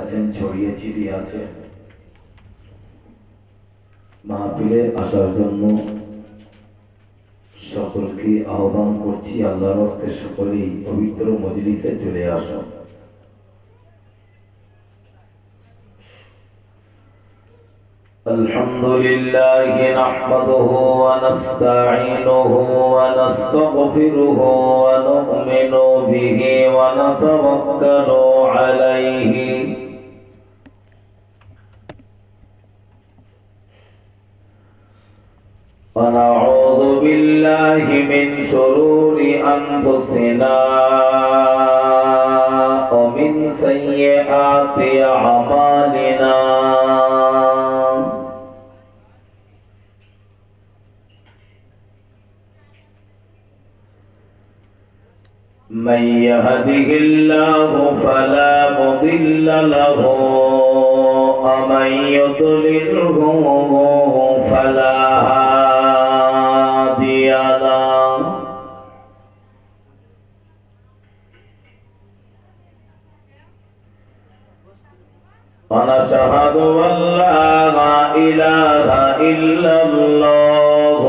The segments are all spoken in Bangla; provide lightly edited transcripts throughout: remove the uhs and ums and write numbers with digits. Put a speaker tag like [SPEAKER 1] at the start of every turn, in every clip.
[SPEAKER 1] আছেন, ছড়িয়ে ছিটিয়ে আছেন। মাহফিলে আসার জন্য সকলকে আহ্বান করছি, আল্লাহর হস্তে সকলেই পবিত্র মজলিসে চলে আসুন। আলহামদুলিল্লাহ নাহমাদুহু ওয়া নাস্তাঈনুহু ওয়া নাস্তাগফিরুহু ওয়া নু'মিনু বিহি ওয়া নাতাওয়াক্কালু আলাইহি ونعوذ بالله من شرور أنفسنا ومن سيئات أعمالنا من يهده الله فلا مضل له ومن يضلله فلا هادي له ونشهد أن لا إله إلا الله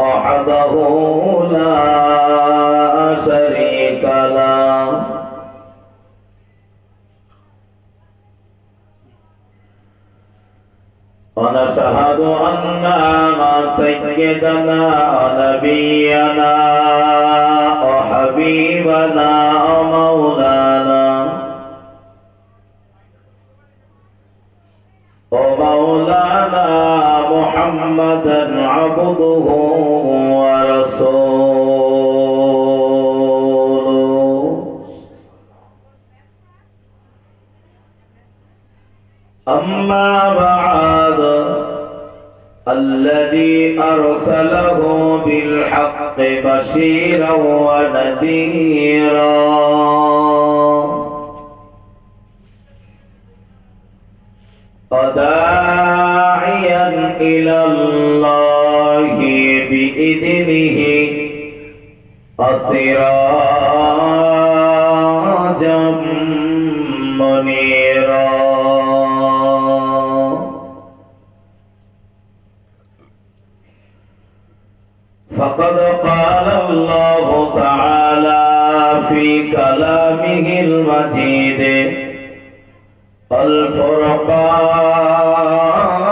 [SPEAKER 1] وحده لا شريك له ونشهد أن سيدنا ونبينا وحبيبنا ومولانا محمدا عبده ورسوله أما بعد الذي أرسله بالحق بشيرا ونذيرا وداعيا إلى الله بإذنه وسراجا منيرا فقد قال الله تعالى في كلامه المجيد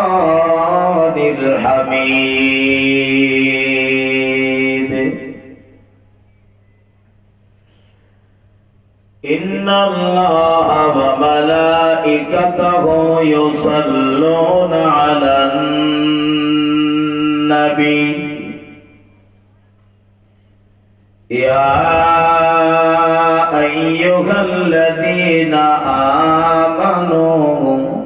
[SPEAKER 1] الفرقان الحميد إن الله وملائكته يصلون على النبي يا أيها الذين آمنوا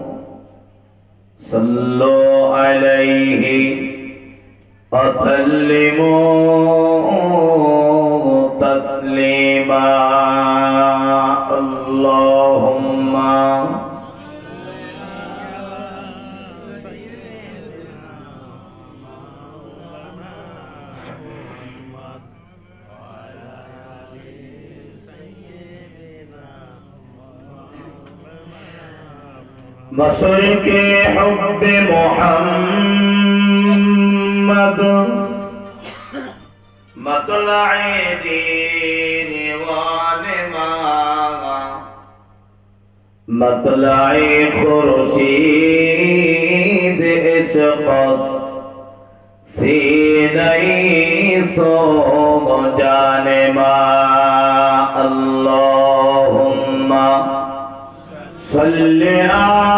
[SPEAKER 1] صلوا عليه وسلموا تسليما اللهم مشرق حب محمد مطلع دين وانما مطلع خورشید عشق سینه سو جانما اللهم صل على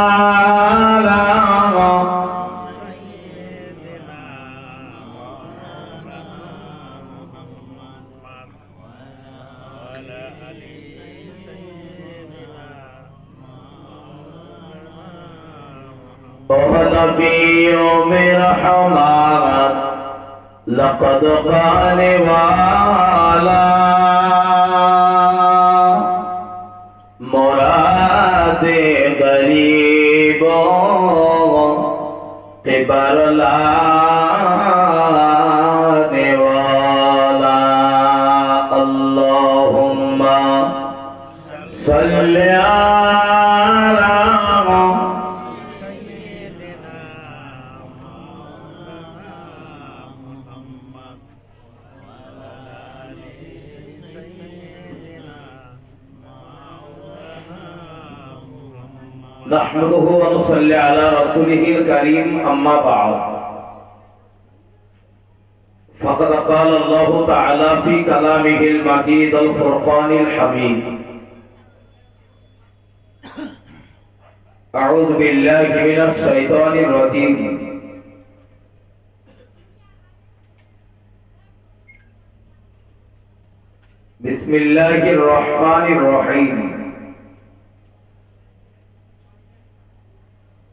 [SPEAKER 1] نبيوں میں رحمت لقد قال والا مراد غریبوں کے برلانے والا اللهم صل على نحمده ونصلي على رسوله الكريم أما بعد فقد قال الله تعالى في كلامه المجيد الفرقان الحميد أعوذ بالله من الشيطان الرجيم بسم الله الرحمن الرحيم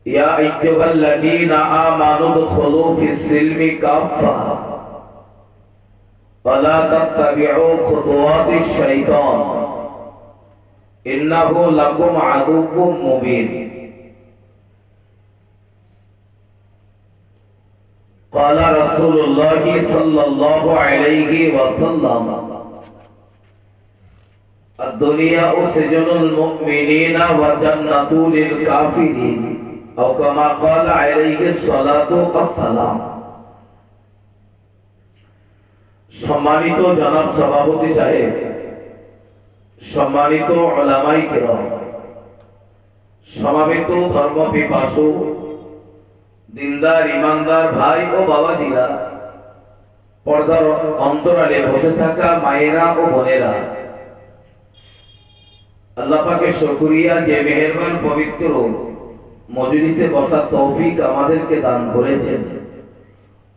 [SPEAKER 1] يا أيها الذين آمنوا ادخلوا في السلم كافة ولا تتبعوا خطوات الشيطان إنه لكم عدو مبين قال رسول الله صلى الله عليه وسلم الدنيا سجن المؤمنين وجنة للكافرين أو كما قال عليه الصلاة والسلام সম্মানিত জনাব সভাপতি সাহেব, সম্মানিত উলামায়ে কিরাম, সমাবেত ধর্ম পিপাসু দিনদার ইমানদার ভাই ও বাবাজিরা, পর্দার অন্তরালে বসে থাকা মায়েরা ও বোনেরা, আল্লাহ পাকের শুকরিয়া যে মেহেরবান পবিত্র মজলিসে বসার তৌফিক আমাদেরকে দান করেছেন।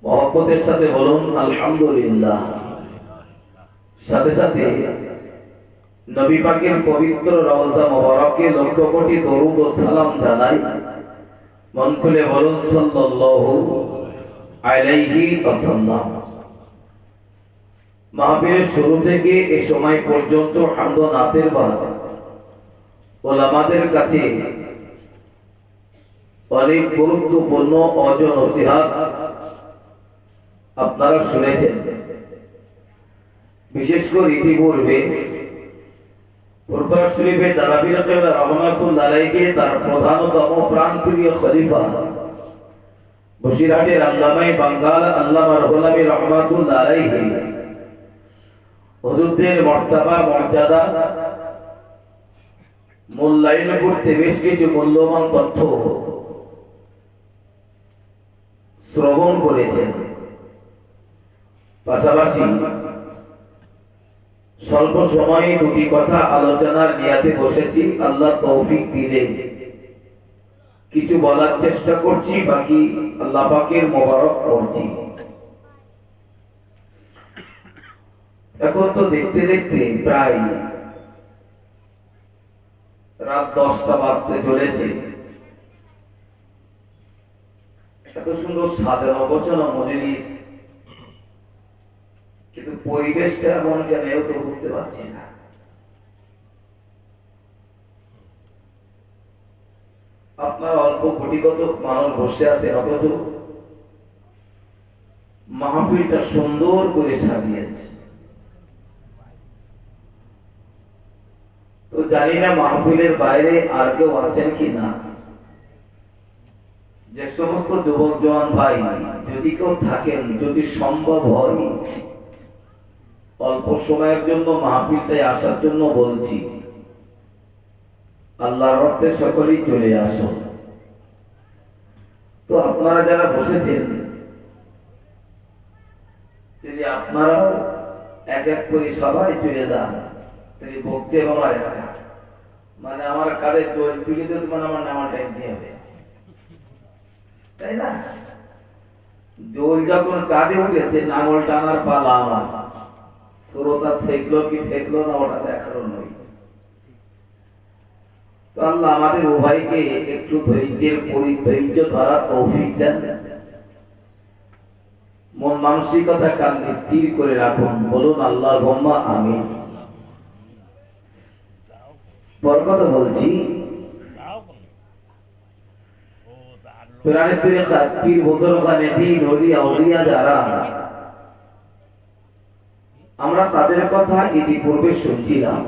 [SPEAKER 1] মহব্বতের সাথে বলুন আলহামদুলিল্লাহ। সাথে সাথে নবী পাকের পবিত্র রওজা মোবারকে লক্ষ কোটি দরুদ ও সালাম জানাই। মন খুলে বলুন সাল্লাল্লাহু আলাইহি ওয়াসাল্লাম। মাহফিলের শুরু থেকে এই সময় পর্যন্ত হামদ ও নাতের বাদ উলামাদের কাছে অনেক গুরুত্বপূর্ণ ওয়াজ ও নসিহত আপনারা শুনেছেন। বিশেষ করে ইতিপূর্বে ফুরফুরা শরীফে দালাবিল কেবলা রহমাতুল্লাহ আলাইহি তার প্রধানতম প্রাণপ্রিয় খলিফা বসিরহাটের আল্লামায়ে বাঙ্গাল আল্লামা রুহুল আমিন রহমাতুল্লাহ আলাইহি হুজুরদের মর্তবা মর্যাদা মূল্যায়ন করতে বেশ কিছু মূল্যবান তথ্য শ্রবণ করেছেন। পাশাপাশি স্বল্প সময়ে দুটি কথা আলোচনার নিয়াতে বসেছি। আল্লাহ তৌফিক দিলে কিছু বলার চেষ্টা করছি, বাকি আল্লাহ পাকের মোবারক করছি। এখন তো দেখতে দেখতে প্রায় রাত 10টা বাজতে চলেছে। এত সুন্দর সাজানো গোছানো মজলিস, কিন্তু পরিবেশটা এমন কেন তো বুঝতে পারছি না। আপনারা অল্প কোটিগত মানুষ বসে আছেন, অথচ মাহফিলটা সুন্দর করে সাজিয়েছে। তো জানি না মাহফিলের বাইরে আর কেউ আছেন কি না। যে সমস্ত যুবক জওয়ান ভাই যদি কেউ থাকেন, যদি সম্ভব হয় অল্প সময়ের জন্য মাহফিলটায় আসার জন্য বলছি। আল্লাহর রাস্তায় সকলেই চলে আসুন। তো আপনারা যারা বসেছেন, যদি আপনারাও এক এক করে সবাই চলে যান, তাহলে বক্তে বাবা একা মানে আমার কাঁধে জল তুলে দিস, মানে আমার নামার টাইম দিয়ে হবে, তাই না? জল যখন কাঁধে উঠেছে, নাঙল টানার পালা আমার। শ্রোতা থেকলো কি থেকলো না ওটা দেখারও নয়। তো আল্লাহ আমাদের উভয়কে একটু ধৈর্য ধরার তৌফিক দেন। মন মানসিকতা কাল স্থির করে রাখুন, বলুন আল্লাহুম্মা আমিন। পর কথা বলছি, পুরাণের তরিকা পীর বুজুর্গানে দ্বীন ওলিয়া আউলিয়া যারা, আমরা তাদের কথা ইতিপূর্বে শুনছিলাম।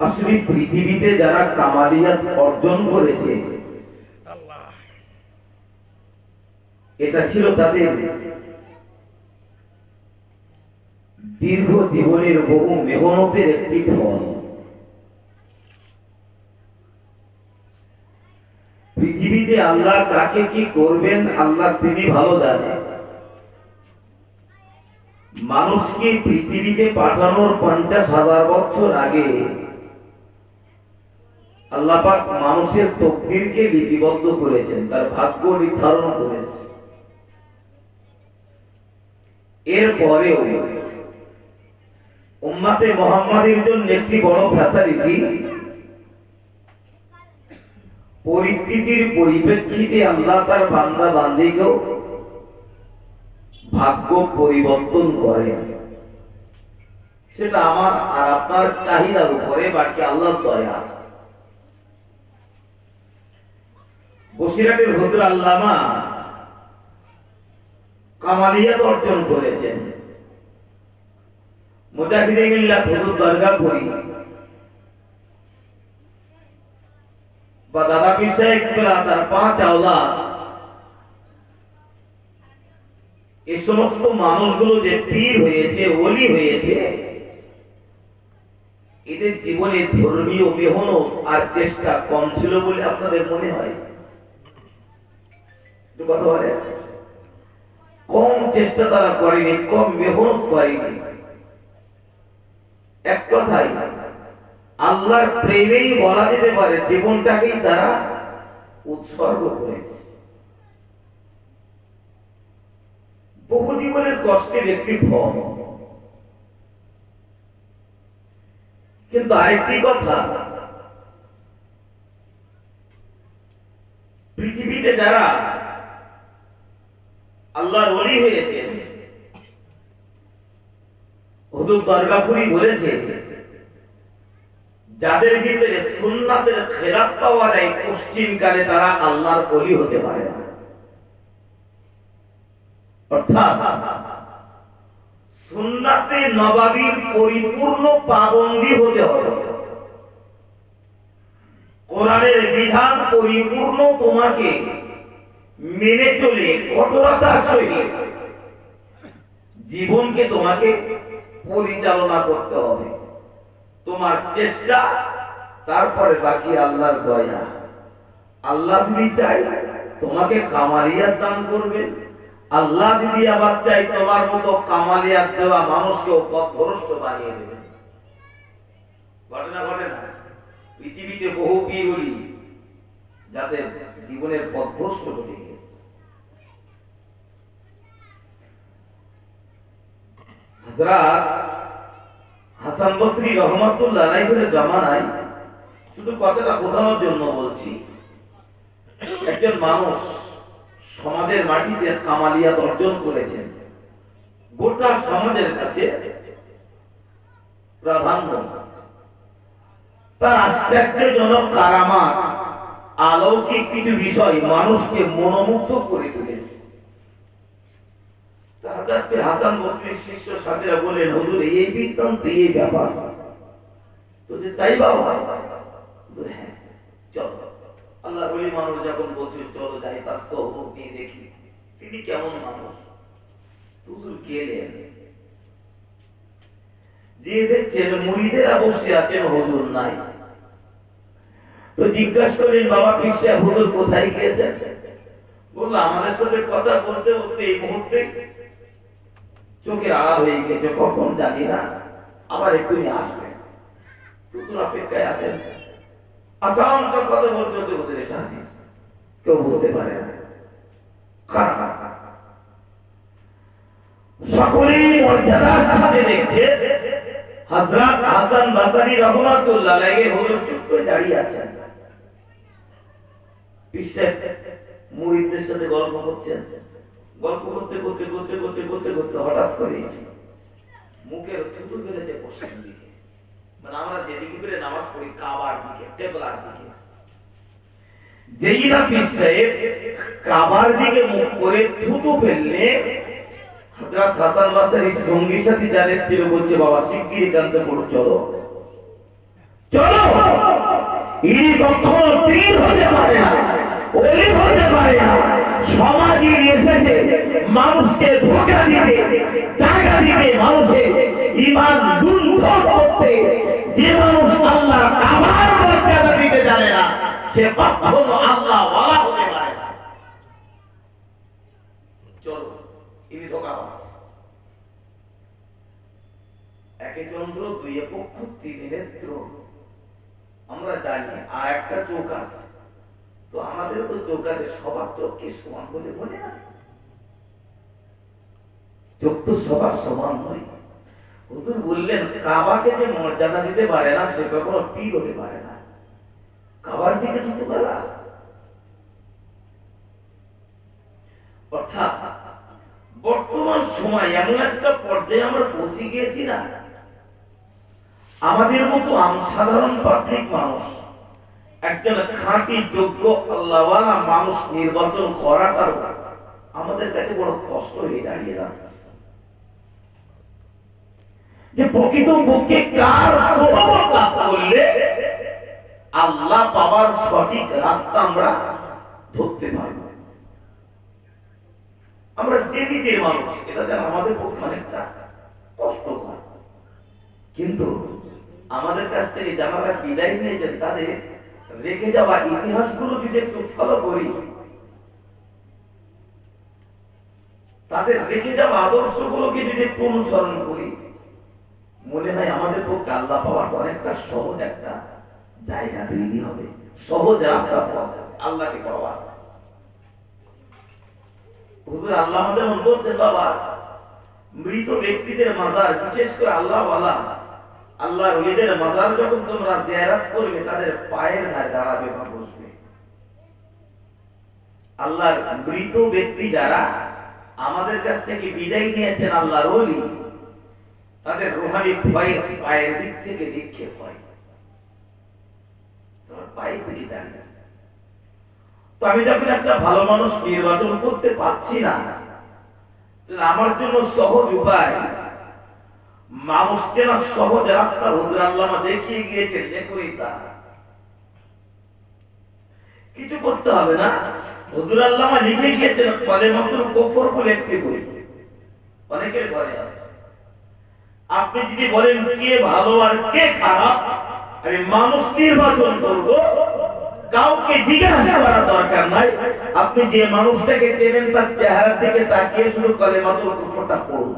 [SPEAKER 1] আসলে পৃথিবীতে যারা কামালিয়াত অর্জন করেছে, এটা ছিল তাদের দীর্ঘ জীবনের বহু মেহনতের একটি ফল। পৃথিবীতে আল্লাহ কাকে কি করবেন আল্লাহ তিনি ভালো জানেন। মানুষকে পৃথিবীতে পাঠানোর 50,000 বছর আগে আল্লাহ পাক মানুষের তকদিরকে লিপিবদ্ধ করেছেন, তার ভাগ্য নির্ধারণ করেছেন। এরপরেও উম্মতে মুহাম্মাদের জন্য একটি বড় ফ্যাসিলিটি, পরিস্থিতির পরিপ্রেক্ষিতে আল্লাহ তার বান্দা বান্দীকেও ভাগ্য পরিবর্তন করেন। সেটা আমার আর আপনার চাহিদার উপরে, বাকি আল্লাহর দয়া। বসিরহাটের হুজুর আল্লামা কামালিয়াত অর্জন করেছেন। মুজাহিদে মিল্লাত হুজুর দরগাপুরি বা দাদা পীর সাহেব তার 5 আওলাদ, এই সমস্ত মানুষগুলো যে পীর হয়েছে, ওলি হয়েছে, এদের জীবনে ধর্মীয় মেহনত আর চেষ্টা কম ছিল বলে আপনাদের মনে হয়? কথা বলে, কম চেষ্টা তারা করেনি, কম মেহনত করেনি। এক কথাই আল্লাহর প্রেমেই বলা যেতে পারে জীবনটাকেই তারা উৎসর্গ করেছে। বহু জীবনের কষ্টের একটি ফল। কিন্তু আরেকটি কথা, পৃথিবীতে যারা আল্লাহর ওলি হয়েছে, হুজুর দরগাপুরি বলেছে, যাদের ভিতরে সুন্নাতের খেলাফ পাওয়া যায় পশ্চিমকালে তারা আল্লাহর ওলি হতে পারে না। অর্থাৎ সুন্নাতে নবাবীর পরিপূর্ণ পাবন্দী হতে হবে, কোরআনের বিধান পরিপূর্ণ তোমাকে মেনে চলে কঠোরতার সহিত জীবনকে তোমাকে পরিচালনা করতে হবে। তোমার চেষ্টা, তারপরে বাকি আল্লাহর দয়া। আল্লাহ যদি চাই তোমাকে কামালিয়াত দান করবেন, আল্লাহ যদি আবার চাই তোমার মতো কামালিয়াত দেওয়া মানুষকেও পথভ্রষ্ট বানিয়ে দেবেন। ঘটে না? পৃথিবীতে বহু পীর ওলি যাদের জীবনের পথভ্রষ্ট ঘটে গিয়েছে। হযরত হাসান বসরি রহমাতুল্লাহ আলাইহির জামানায়, শুধু কথাটা বোঝানোর জন্য বলছি, একজন মানুষ সমাজের মাটিতে কামালিয়াত অর্জন করেছেন, গোটা সমাজের কাছে প্রাধান্য। তার আশ্চর্যজনক কারামাত, অলৌকিক কিছু বিষয় মানুষকে মনোমুগ্ধ করে তুলেছে। হাসান বসরির শিষ্য সাথীরা বললেন, হুজুর এই বৃত্তান্ত, এই ব্যাপার তো যে তাই বাবা, হ্যাঁ চলো। আল্লাহ বলি মানুষ যখন বলছে চলো যাই, তার সহবত নিয়ে দেখি তিনি কেমন মানুষ। হুজুর গেলেন, যে দেখছেন মুরিদেরা বসে আছেন, হুজুর নাই। তো জিজ্ঞাসা করলেন, বাবা পীর সাহেব হুজুর কোথায় গিয়েছেন? বললো, আমাদের সাথে কথা বলতে বলতে এই মুহূর্তে চোখের আড়াল হয়ে গেছে, কখন জানি না, আবার এক্ষুনি আসবে। হুজুর অপেক্ষায় আছেন। আচমকা কথা বলতে বলতে হুজুর এসে হাজির, কেউ বুঝতে পারে না কারণ। সকলেই মর্যাদার সাথে দেখছে হযরত হাসান বসরি রাহমাতুল্লাহ আলাইহি হুজুর চুপ করে দাঁড়িয়ে আছেন। পীর মুরিদদের সাথে গল্প করছেন। গল্প করতে করতে করতে করতে করতে করতে হঠাৎ করে মুখের থুতু ফেলেছে পশ্চিম দিকে, মানে আমরা যেদিকে করে নামাজ পড়ি কাবার দিকে, টেবলার দিকে। যেই না পীর সাহেব কাবার দিকে মুখ করে থুতু ফেললে, হযরত হাসান বসরির সঙ্গী সাথী যারা ছিল বলছে, বাবা শিগগিরই কাঁদতে পড়ো, চলো চলো, ইনি কখনো পীর হতে পারে না, ওলি হতে পারে না। সমাজে এসেছে মানুষকে ধোঁকা দিতে, টাকা দিতে, মানুষের ঈমান লুণ্ঠন করতে। যে মানুষ আল্লাহ কাবার মর্যাদা দিতে জানে না, সে কখনো আল্লাহ ওয়ালা হতে পারে না। চলো ইনি ধোঁকাবাজ। একে চন্দ্র, দুই পক্ষ, তিন নেত্র, আমরা জানি। আর একটা চোখ আছে, তো আমাদের তো চোখ আছে, সবার চোখ কি সমান বলে মনে হয়? চোখ তো সবার সমান নয়। হুজুর বললেন কাবাকে যে মর্যাদা দিতে পারে না সে কখনো পীর হতে পারে না। কাবার দিকে তো গেলা। অর্থাৎ বর্তমান সময় এমন একটা পর্যায়ে আমরা পৌঁছে গিয়েছি না, আমাদের মতো সাধারণ পাবলিক মানুষ একজন খাঁটি যোগ্য আল্লাহওয়ালা মানুষ নির্বাচন করাটাও আমাদের কাছে বড় কষ্ট হয়ে দাঁড়িয়ে যাচ্ছে। যে প্রকৃত পক্ষে কার সোহবত লাভ করলে আল্লাহ পাওয়ার সঠিক রাস্তা আমরা ধরতে পারব। আমরা যে দিকের মানুষ, এটা যেন আমাদের পক্ষে অনেকটা কষ্টকর, কিন্তু আমাদের কাছ থেকে যারা বিদায় নিয়েছেন তাদের রেখে যাওয়া ইতিহাসগুলো যদি একটু ফলো করি, তাদের রেখে যাওয়া আদর্শগুলোকে যদি একটু অনুসরণ করি, মনে হয় আমাদের পক্ষে আল্লাহ পাওয়ার অনেকটা সহজ একটা জায়গা তৈরি হবে, সহজ রাস্তা পাওয়া যাবে আল্লাহকে পাওয়া। হুজুর আল্লাহ আমাদের বলতেন, বাবা মৃত ব্যক্তিদের মাজার, বিশেষ করে আল্লাহওয়ালা আল্লাহর ওলিদের মাজার যখন তোমরা জিয়ারত করবে, তাদের পায়ের ধারে দাঁড়াবে বা বসবে। আল্লাহর মৃত ব্যক্তি যারা আমাদের কাছ থেকে বিদায় নিয়েছেন, আল্লাহর ওলি, তাদের রুহানি ভয়েস পায়ের দিক থেকে নিক্ষেপ হয়, তোমার পায়ের দিকে দাঁড়িয়ে। তো আমি যখন একটা ভালো মানুষ নির্বাচন করতে পারছি না, আমার জন্য সহজ উপায়, মানুষকে না সহজ রাস্তা হুজুর আল্লামা দেখিয়ে গিয়েছেন। দেখুন তা কিছু করতে হবে না, হুজুর আল্লামা লিখে গিয়েছেন কালেমাতুল কুফর বলে একটি বই, অনেকের ঘরে আছে। আপনি যদি বলেন কে ভালো আর কে খারাপ, আমি মানুষ নির্বাচন করব, কাউকে জিজ্ঞাসা করার দরকার নাই। আপনি যে মানুষটাকে চেনেন তার চেহারার দিকে তাকিয়ে শুধু কালেমাতুল কুফরটা পড়ুন,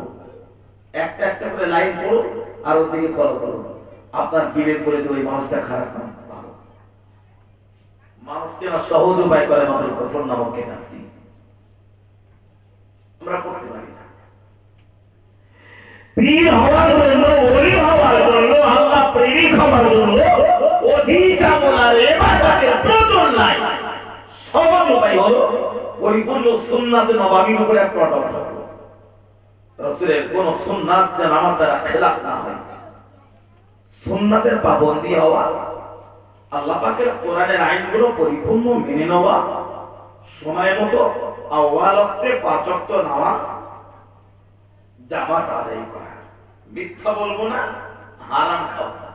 [SPEAKER 1] একটা একটা করে লাইন পড়ুন আর ওর দিকে ফলো করুন। আপনার বিবেক বলে যে ওই মানুষটা খারাপ না ভালো। মানুষ চেনা সহজ উপায় কালেমাতুল কুফর নামক কিতাবটি আমরা পড়তে পারি না। পীর হওয়ার জন্য, ওলি হওয়ার জন্য, আল্লাহ প্রেমিক হওয়ার জন্য অধিক আমল আর ইবাদতের প্রয়োজন নাই। সহজ উপায় হলো পরিপূর্ণ সুন্নাত নববীর উপরে একটা অটল থাকা। রাসূলের কোন সুন্নাত যেন আমার দ্বারা খেলাফ না হয়, সুন্নাতের পাবন্দী হওয়া, আল্লাহ পাকের কোরআনের আইনগুলো পরিপূর্ণ মেনে নেওয়া, সময় মতো আউয়াল ওয়াক্তে 5 ওয়াক্ত নামাজ জামাত আদায় করা, মিথ্যা বলবো না, হারাম খাবো না,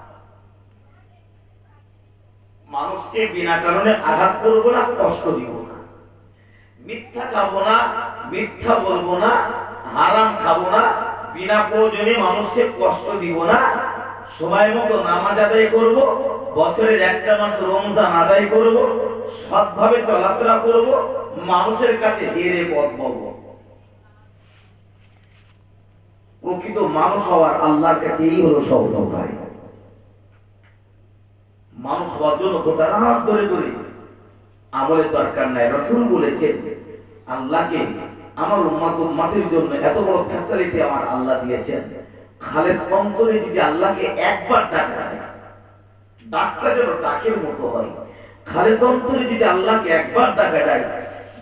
[SPEAKER 1] মানুষকে বিনা কারণে আঘাত করবো না, কষ্ট দিব না, মিথ্যা খাবো না, মিথ্যা বলবো না, হারাম খাবো না, বিনা প্রয়োজনে মানুষকে কষ্ট দিব না, সময় মতো নামাজ আদায় করব, বছরের একটা মাস রমজান আদায় করব, সৎভাবে চলাফেরা করব, মানুষের কাছে হেরে পথ পাবো। প্রকৃত মানুষ হওয়ার আল্লাহর কাছে এই হলো সহজ উপায়। মানুষ হওয়ার জন্য গোটা রাত ধরে ধরে আমলের দরকার নাই। রাসূল বলেছেন, আল্লাহকে আমার উম্মতের জন্য এত বড় ফ্যাসিলিটি আমার আল্লাহ দিয়েছেন, খালেস অন্তরে যদি আল্লাহকে একবার ডাকা যায়, ডাকটা যেন ডাকের মতো হয়। খালেস অন্তরে যদি আল্লাহকে একবার ডাকা যায়,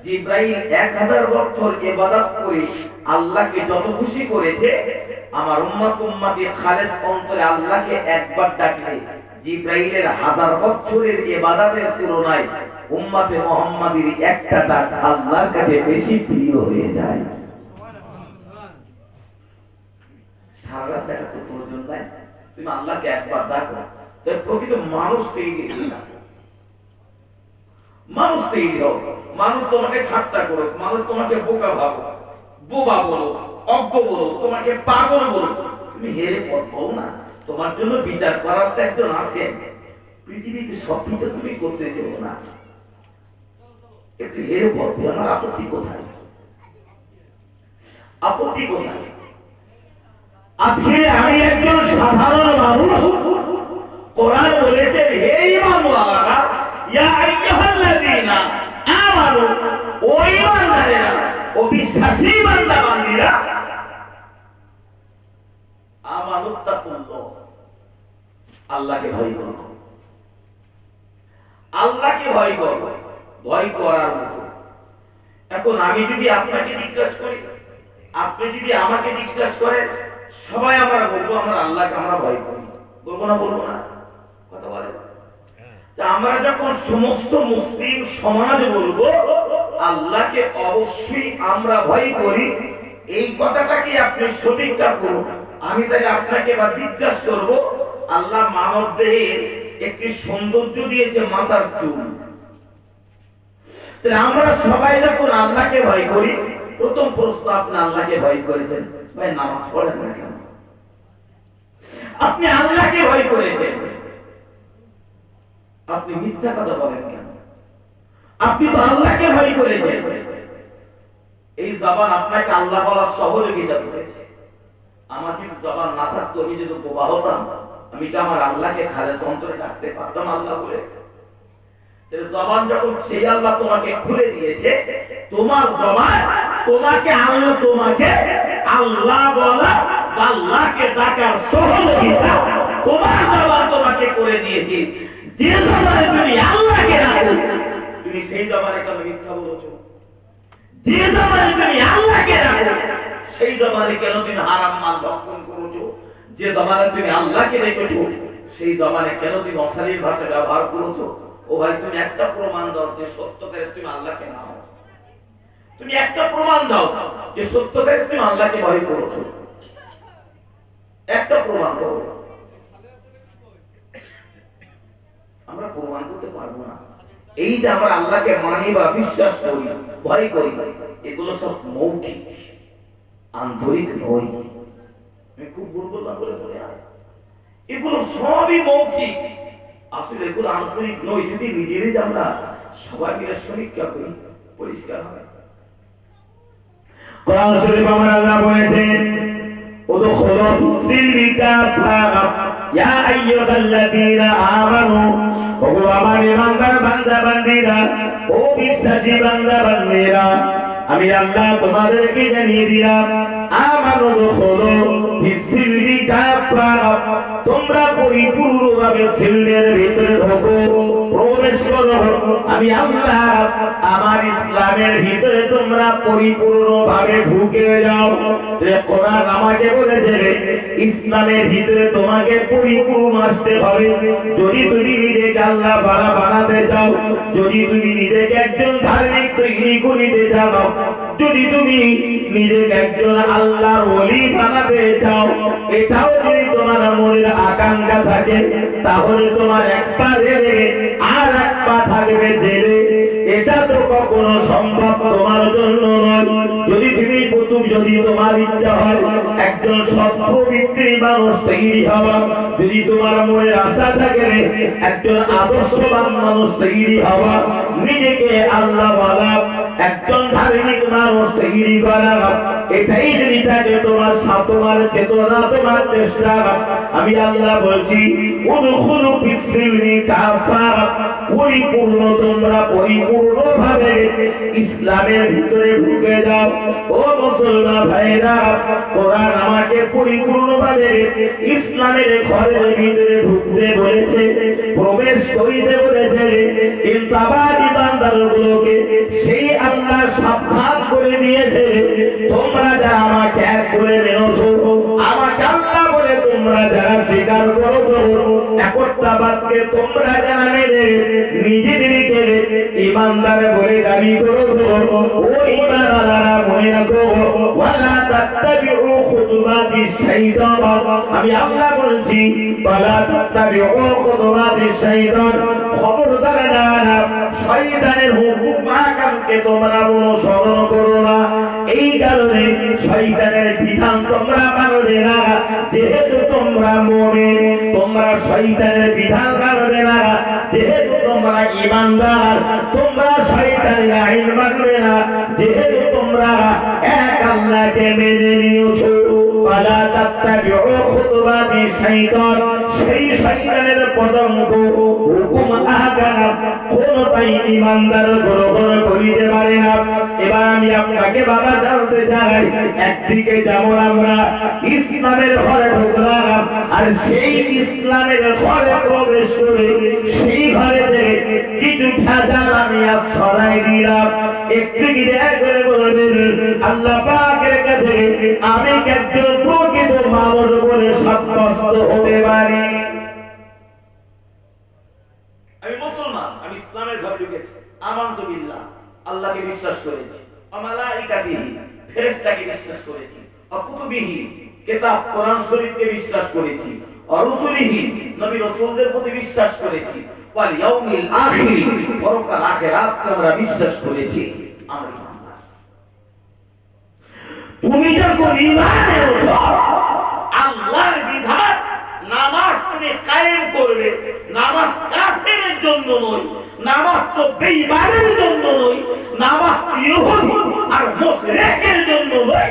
[SPEAKER 1] জিবরাইল 1000 বছর ইবাদত করে আল্লাহকে যত খুশি করেছে, আমার উম্মতি খালেস অন্তরে আল্লাহকে একবার ডাকলে জিবরাইলের 1000 বছরের ইবাদতের তুলনায় উম্মতে মুহাম্মাদীর একটা ডাক আল্লাহর কাছে বেশি প্রিয় হয়ে যায়। সারা জায়গাতে প্রয়োজন নাই, তুমি আল্লাহকে একবার ডাকো, তাই প্রকৃত মানুষ তৈরি হবে। মানুষ তৈরি হোক, মানুষ তোমাকে ঠাট্টা করুক, মানুষ তোমাকে বোকা ভাবুক, বোবা বলো, অজ্ঞ বলো, তোমাকে পাগল বলো, তুমি হেরে পড়বো না। তোমার জন্য বিচার করার তো একজন আছেন। পৃথিবীতে সবকিছু তুমি করতে যেও না, একটু এর পথে আমার আপত্তি কোথায়? আপত্তি কোথায়? আজকে আমি একজন সাধারণ মানুষ, কোরআন বলেছে হে ঈমানওয়ালারা, ইয়া আইয়ুহাল্লাযীনা আমানু, ও ঈমানদারেরা, ও বিশ্বাসী বান্দা বান্দীরা, আমানুত্তাকুল্লাহ, আল্লাহকে ভয় করো, আল্লাহকে ভয় করো, ভয় করার মতো। এখন আমি যদি আপনাকে জিজ্ঞাসা করি, আপনি যদি আমাকে জিজ্ঞাসা করেন, সবাই আমরা বলবো আমরা আল্লাহকে আমরা ভয় করি, বলবো না? বলবো না? কথা বলেন। আমরা যখন সমস্ত মুসলিম সমাজ বলবো আল্লাহকে অবশ্যই আমরা ভয় করি, এই কথাটাকে আপনি সমীক্ষা করুন। আমি তাহলে আপনাকে বা জিজ্ঞাসা করবো, আল্লাহ মানব দেহের একটি সৌন্দর্য দিয়েছে মাথার চুল, তাহলে আমরা সবাই যখন আল্লাহকে ভয় করি, প্রথম প্রশ্ন, আপনি আল্লাহকে ভয় করেছেন, ভাই নামাজ পড়েন না কেন? আপনি আল্লাহকে ভয় করেছেন, আপনি মিথ্যা কথা বলেন কেন? আপনি তো আল্লাহকে ভয় করেছেন। এই জবান আপনাকে আল্লাহ বলার সহযোগিতা করেছে। আমার যদি জবান না থাকতো, আমি যদি বোবা হতাম, আমি কি আমার আল্লাহকে খালেস অন্তরে ডাকতে পারতাম আল্লাহ বলে? জবান যখন সেই আল্লাহ তোমাকে খুলে দিয়েছে, তোমার জবান তোমাকে আল্লাহ বলা, আল্লাহকে ডাকার সহযোগিতা তোমার জবান তোমাকে করে দিয়েছে। যে জবানে তুমি আল্লাহকে ডাকো, তুমি সেই জবানে কেন মিথ্যা বলেছো? যে জবানে তুমি আল্লাহকে ডাকো, সেই জবানে কেন তুমি হারাম মাল ভক্ষণ করেছো? যে জবানে তুমি আল্লাহকে রেখেছো, সেই জবানে কেন তুমি অশালীন ভাষা ব্যবহার করেছো? ও ভাই, তুমি একটা প্রমাণ দাও যে সত্যকারে তুমি আল্লাহকে নাও। তুমি একটা প্রমাণ দাও যে সত্যকারে তুমি আল্লাহকে ভয় করেছো। একটা প্রমাণ দাও। আমরা প্রমাণ করতে পারবো না। এই যে আমরা আল্লাহকে মানি বা বিশ্বাস করি, ভয় করি, এগুলো সব মৌখিক, আন্তরিক নয়। আমি খুব ভুল বললাম বলে মনে হয়? এগুলো সবই মৌখিক, আসলে এগুলো আন্তরিক নয়। যদি নিজেরই আমরা সবাই মিলে সমীক্ষা করি, পরিষ্কার হবে। কোরআন শরীফ আমার আল্লাহ বলেছেন, উদখুলু ফিস-সিলমি কাফা ইয়া আইয়ুহাল্লাযীনা আমানু, ও আমার ঈমানদার বান্দা বান্দীরা, ও বিশ্বাসী বান্দা বান্দীরা, আমি আল্লাহ তোমাদেরকে জানিয়ে দিলাম, আমানু উদখুলু ফিস-সিলমি কাফা, তোমরা পরিপূর্ণভাবে সিলমের ভিতরে ঢোকো, প্রবেশ করো। আমি আল্লাহ আমার ইসলামের ভিতরে তোমরা পরিপূর্ণভাবে ঢুকে যাও। কোরআন আমাকে বলেছে ইসলামের ভিতরে তোমাকে পরিপূর্ণ আসতে হবে। যদি তুমি নিজেকে আল্লাহ বানাতে চাও, যদি তুমি নিজেকে একজন ধার্মিক তৈরি করিতে চাও, যদি তুমি নিজেকে একজন আল্লাহর ওলি বানাতে চাও, এটাও যদি তোমার মনের আকাঙ্ক্ষা থাকে, তাহলে তোমার এক পা জেলে আর এক পা থাকবে জেলে। এটা তো কখনো সম্ভব তোমার জন্য নয়। যদি তোমার ইচ্ছা হয় একজন সৎপবিত্রী মানুষ তৈরি হওয়া, যদি তোমার মনের আশা থাকে একজন আদর্শবান মানুষ তৈরি হওয়া, নিজেকে আল্লাহ ওয়ালা একজন ধার্মিক মানুষ তৈরি করা, এটাই যদি থাকে তোমার চেতনা, তোমার চেষ্টা, আমি আল্লাহ বলছি উদখুলু ফিস-সিলমি কাফা, পরিপূর্ণ তোমরা পরিপূর্ণভাবে ইসলামের ভিতরে ঢুকে যাও। ও মুসলমান ভাইরা, কোরআন আমাকে পরিপূর্ণভাবে ইসলামের ঘরের ভিতরে ঢুকতে বলেছে, প্রবেশ করিতে বলেছে, কিন্তু আবার ইমানদারগুলোকে সেই আল্লাহ সাবধান করে দিয়েছে, তোমরা যারা আমাকে এক করে মেনেছো, আমাকে আল্লাহ বলে তোমরা যারা স্বীকার করেছো, একত্রাবাদকে তোমরা যারা মেনে নিজেদেরকে ইমানদার বলে দাবি করেছো, ও ইমানদাররা মনে রাখো, ওয়ালা তাত্তাবিউ খুতুওয়াতিশ শাইতান, আমি আল্লাহ বলছি ওয়ালা তাত্তাবিউ খুতুওয়াতিশ শাইতান, খবরদার না শয়তানের হুকুম আকামকে তোমরা অনুসরণ করো না। এই কারণে শয়তানের বিধান তোমরা মানবে না, যেহেতু তোমরা মুমিন। তোমরা শয়তানের বিধান মানবে না, যেহেতু তোমরা ঈমানদার। তোমরা শয়তানের আইন মানবে না, যেহেতু তোমরা এক আল্লাহকে মেনে নিয়েছো। ওয়ালা তাত্তাবিউ খুতুওয়াতি শাইতান, সেই শয়তানের পদঙ্ক হুকুম আহকাম কোনটাই ঈমানদার গ্রহণ করিতে পারে না। এবার আমি আপনাকে বাবা জানতে চাই, একদিকে যেমন আমরা ইসলামের ঘরে ঢুকলাম, আর সেই ইসলামের ঘরে প্রবেশ করে সেই ঘরে থেকে কিছু ভেজাল আমি আজ সরাই দিলাম। একটু কি দয়া করে বলবেন আল্লাহ পাকের কাছে আমি একজন প্রকৃত মাবুদ বলে সাব্যস্ত হতে পারি? আমি মুসলমান, আমি ইসলামের ঘরে ঢুকেছি, আমানতু বিল্লাহ, আল্লাহকে বিশ্বাস করেছি, ওয়া মালাইকাতিহি, ফেরেশতাকে বিশ্বাস করেছি, ওয়া কুতুবিহি, কিতাব কোরআন শরীফকে বিশ্বাস করেছি, ওয়া রুসুলিহি, নবী রাসূলদের প্রতি বিশ্বাস করেছি, ওয়াল ইয়াউমিল আখির, পরকাল আখিরাতকে আমরা বিশ্বাস করেছি। আমরা ঈমানদার। তুমি যখন ঈমান এনেছো, আল্লাহর বিধান নামাজ তুমি কায়েম করবে। নামাজ কাফেরের জন্য নয়, নামাজ তো বেঈমানের জন্য নয়, নামাজ ইহুদি আর মুশরিকের জন্য নয়।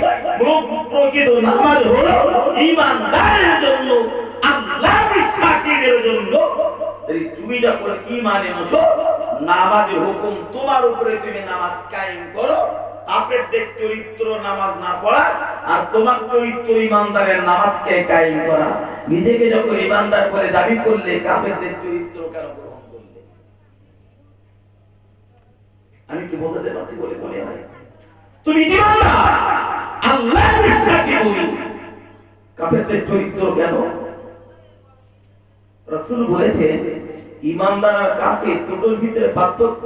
[SPEAKER 1] প্রকৃত নামাজ হলো ঈমানদারের জন্য, আল্লাহ বিশ্বাসীদের জন্য। তাই তুমি যখন ঈমান এনেছো, নামাজের হুকুম তোমার উপরে, তুমি নামাজ কায়েম করো। কাফেরদের চরিত্র নামাজ না পড়া, আর তোমার চরিত্র ঈমানদারের নামাজকে কায়েম করা। নিজেকে যখন ঈমানদার বলে দাবি করলে, কাফেরদের চরিত্র কেন গ্রহণ করলে? আমি কি বোঝাতে পারছি বলে মনে হয়? তুমি ঈমানদার, আল্লাহ বিশ্বাসী বলি, কাফেরদের চরিত্র কেন? রাসূল বলেছেন ঈমানদার আর কাফের দুটোর ভিতরে পার্থক্য।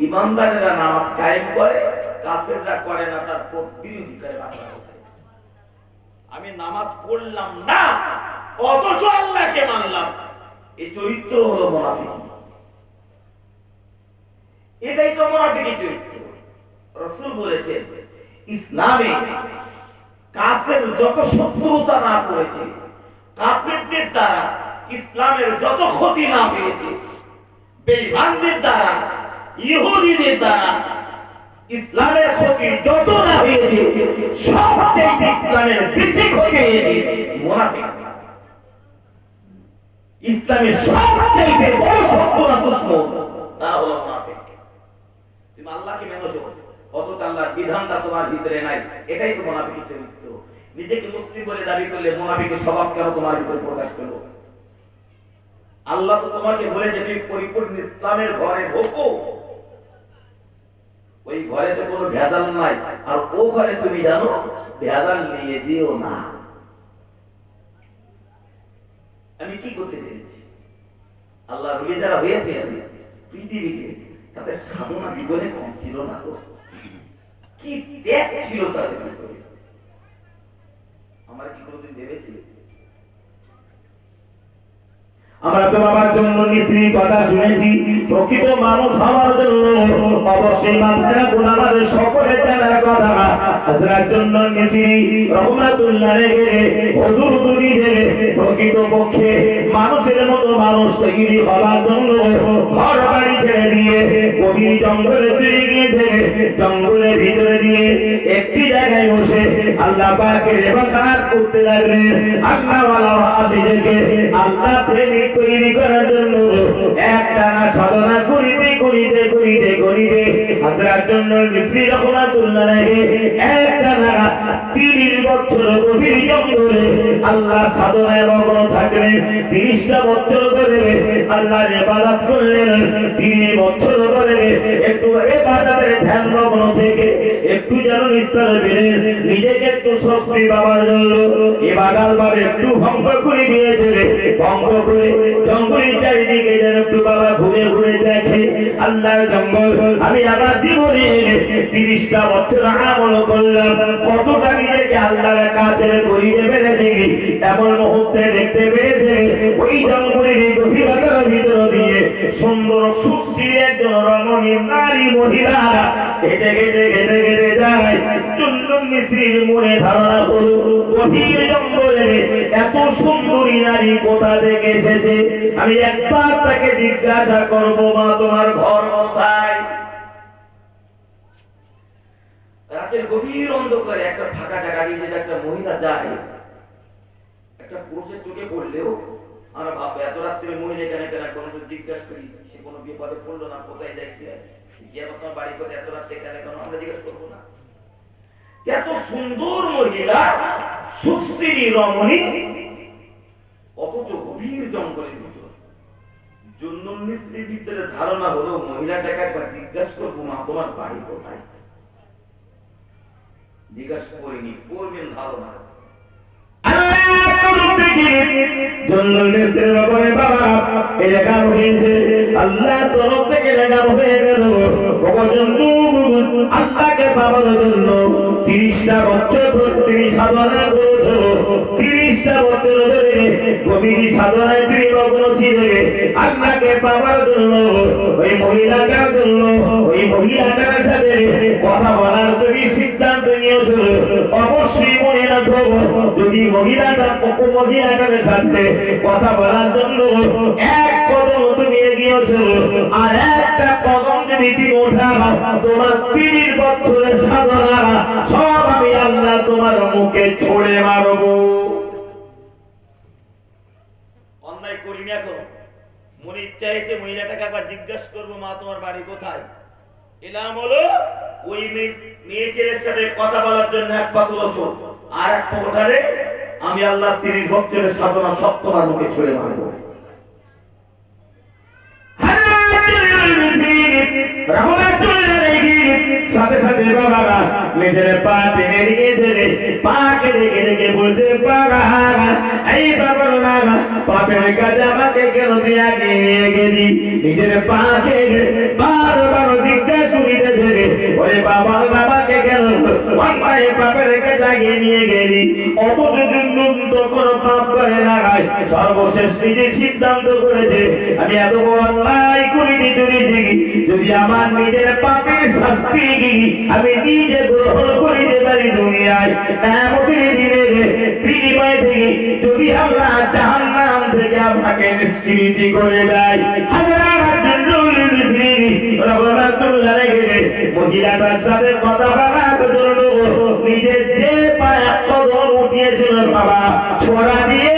[SPEAKER 1] ঈমানদারেরা নামাজ কায়েম করে, কাফেররা করে না, তার বিরোধী করে। আমি নামাজ পড়লাম না অথচ আল্লাহকে মানলাম, এই চরিত্র হলো মুনাফিক। এটাই তো মুনাফিকের চরিত্র। রাসূল বলেছেন ইসলামে কাফের যত শত্রুতা না করেছে, কাফেরদের দ্বারা ইসলামের যত ক্ষতি না হয়েছে, বেঈমানদের দ্বারা, ইহুদিদের দ্বারা ইসলামের ক্ষতি যত না হয়েছে, সবচেয়ে ইসলামের বেশি ক্ষতি হয়েছে মুনাফিক। ইসলামের সবচেয়ে বড় শত্রু না দুশমন, তারা হলো মুনাফিক। তুমি আল্লাহকে মেনেছো অথচ আল্লাহর বিধানটা তোমার ভিতরে নাই, এটাই তো মুনাফিকের চরিত্র। নিজেকে মুসলিম বলে দাবি করলে মুনাফিকের স্বভাব কেন তোমার ভিতরে প্রকাশ পেলো? আল্লাহ তো তোমাকে বলেছে তুমি পরিপূর্ণ ইসলামের ঘরে ঢোকো, ওই ঘরে তো কোনো ভেজাল নাই, আর ও ঘরে তুমি জানো ভেজাল নিয়ে যেও না। আমি কি করতে পেরেছি? আল্লাহ রুলি যারা হয়েছে পৃথিবীতে, তাদের সাধনা জীবনে কম ছিল না তো? কি ত্যাগ ছিল তাদের ভিতরে, আমরা কি কোনোদিন ভেবেছি? আমরা তো বাবার জন্য মিস্ত্রি কথা শুনেছি, প্রকৃত মানুষ হওয়ার জন্য অবশ্যই মাথায় রাখুন আমাদের সকলের জানার কথা। হযরত জন্য মিস্ত্রি রহমাতুল্লাহ আলাইহি হুজুর দুনি থেকে প্রকৃত পক্ষে মানুষের মতো মানুষ তৈরি হওয়ার জন্য ঘর বাড়ি ছেড়ে দিয়ে গভীর জঙ্গলে চলে গিয়েছে। জঙ্গলের ভিতরে দিয়ে একটি জায়গায় বসে আল্লাহ পাকের ইবাদত করতে লাগলেন। আল্লাহ ওয়ালা আবিদকে আল্লাহ প্রেমিক তৈরি করার জন্য একটানা সাধনা করিতে করিতে করিতে করিতে হযরত জন্য মিস্ত্রি রহমাতুল্লাহ আলাইহি একটানা 30 বছর গভীর জঙ্গলে আল্লাহ সাধনায় মগ্ন থাকলেন। 30টা বছর ধরে আল্লাহর ইবাদত করলেন। 30 বছর ধরে একটু ইবাদতের ধ্যান মগ্ন থেকে একটু যেন নিস্তার পেলেন, নিজেকে একটু স্বস্তি পাওয়ার জন্য ইবাদত ভাবে একটু ভঙ্গ করে দিয়েছে। ভঙ্গ করে জঙ্গলের চারিদিকে যেন একটু বাবা ঘুরে ঘুরে দেখে আল্লাহর জঙ্গল। আমি আমার জীবনে 30টা বছর আমল করলাম, কতটা নিজেকে আল্লাহর কাছে করিতে পেরেছি। এমন মুহূর্তে দেখতে পেয়েছে ওই জঙ্গলের গভীরতার ভিতর দিয়ে
[SPEAKER 2] সুন্দর সুশ্রী একজন রমণী নারী মহিলা হেঁটে হেঁটে হেঁটে হেঁটে যায়। চুন্নু মিস্ত্রির মনে ধারণা হলো গভীর জঙ্গলে এত সুন্দরী নারী কোথা থেকে এসেছে। আমি একবার তাকে জিজ্ঞাসা করবো, মা তোমার ঘর কোথায়?
[SPEAKER 1] রাতের গভীর অন্ধকারে একটা ফাঁকা জায়গা দিয়ে যদি একটা মহিলা যায়, একটা পুরুষের চোখে পড়লেও আমরা ভাববো এত রাত্রে মহিলা কেন কেন, কোনো তো জিজ্ঞাসা করি সে কোনো বিপদে পড়লো না, কোথায় যায় কি হয়, গিয়ে তোমার বাড়ি কোথায় এত রাত্রে কেন কেন আমরা জিজ্ঞাসা করবো না। এত সুন্দর মহিলা, সুশ্রী রমণী, অথচ গভীর জঙ্গলের ভিতর। জুন্নুন মিস্ত্রির ভিতরে ধারণা হলো মহিলাটাকে একবার জিজ্ঞাসা করবো, মা তোমার বাড়ি কোথায়? জিজ্ঞাসা করিনি, করবেন ধারণা।
[SPEAKER 2] জঙ্গল মিস্ত্রির ব্যাপারে বাবা এলাকা হয়েছে, আল্লাহ তরফ থেকে এলাকা হয়ে গেল। আল্লাহকে পাওয়ার জন্য 30টা বছর ধরে তিনি সাধনা করেছ। 30টা বছর ধরে গভীর সাধনায় তিনি মগ্ন ছিলেন আল্লাহকে পাওয়ার জন্য। ওই মহিলাটার জন্য, ওই মহিলাটার সাথে কথা বলার যদি সিদ্ধান্ত নিয়েছিল, অবশ্যই মনে রাখো, যদি মহিলাটার সাথে কথা বলার জন্য এক কদম তুমি এগিয়েছ আর একটা কদম যদি তুমি ওঠাও, তোমার 30 বছরের সাধনা সব আমি আল্লাহ তোমার মুখে ছুঁড়ে মারবো।
[SPEAKER 1] অন্যায় করিনি, এখন মনে ইচ্ছা হয়েছে মহিলাটাকে একবার জিজ্ঞাসা করবো, মা তোমার বাড়ি কোথায়? এলাম হলো ওই মেয়ে ছেলের সাথে কথা বলার জন্য এক পা তুলেছ, আর এক পা ওঠালে আমি আল্লাহ 30 বছরের সাধনা সব তোমার মুখে ছুঁড়ে মারবো।
[SPEAKER 2] সাথে সাথে বাবা নিজের পা টেনে নিয়েছে, পাকে রেখে রেখে বলছে, বাবা এই বাবার বাবা পাপের কাজ আমাকে কেন তুই আগে নিয়ে গেলি? নিজের পাকে বারবার জিজ্ঞাসা করিতেছে, ওরে বাবার বাবাকে কেন অন্যায় পাপের কাজ আগে নিয়ে গেলি? অত তখন পাপ করে লাগায় সর্বশেষ নিজে সিদ্ধান্ত করেছে, আমি এত বড় অন্যায় করিনি যদি আমার নিজের পাপের শাস্তি আমি নিজে গ্রহণ করিতে পারি দুনিয়ায়, কিয়ামতের দিনে বিনিময় থেকে যদি আল্লাহ জাহান্নাম থেকে আমাকে নিষ্কৃতি করে দেয়। মহিলাটার সাথে কথা বলার জন্য নিজের যে পায়ে কদম উঠিয়েছিল বাবা, ছোড়া দিয়ে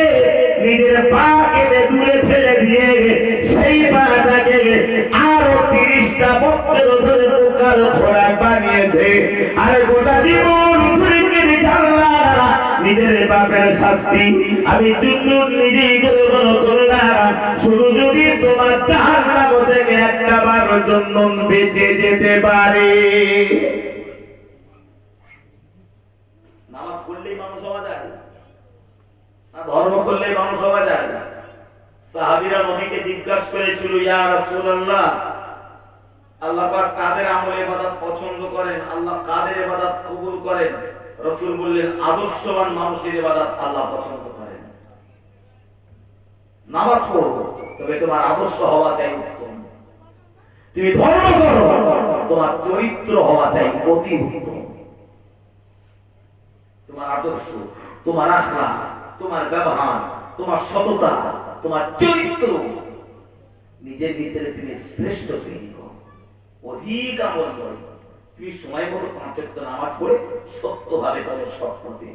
[SPEAKER 2] নিজের পা কেটে দূরে ফেলে দিয়ে সেই পাটাকে আরো 30টা বছর ধরে পোকার খোরাক বানিয়েছে। আর গোটা জীবন নিজের বাপের শাস্তি আমি নিজেই গ্রহণ করলাম, শুধু যদি তোমার জাহান্নাম থেকে একটা বারের জন্য বেঁচে যেতে পারে।
[SPEAKER 1] নামাজ পড়লেই মানুষ হওয়া যায় না, ধর্ম করলেই মানুষ হওয়া যায়। সাহাবীরা নবীকে জিজ্ঞাসা করেছিল, ইয়া রাসূলুল্লাহ, আল্লাহ পাক কাদের আমল ইবাদত পছন্দ করেন, আল্লাহ কাদের ইবাদত কবুল করেন? রাসূল বললেন, আদর্শবান মানুষের ইবাদত আল্লাহ পছন্দ করেন। নামাজ পড়ো, তবে তোমার আদর্শ হওয়া চাই উত্তম। তুমি ধর্ম করো, তোমার চরিত্র হওয়া চাই অতি উত্তম। তোমার আদর্শ, তোমার আখলাক, তোমার ব্যবহার, তোমার সততা, তোমার চরিত্র, নিজের ভিতরে তুমি শ্রেষ্ঠ তৈরি করো। অধিক আমল নয়, তুমি সময় মতো 5 ওয়াক্ত নামাজ পড়ে সত্যভাবে চলো সৎ পথে,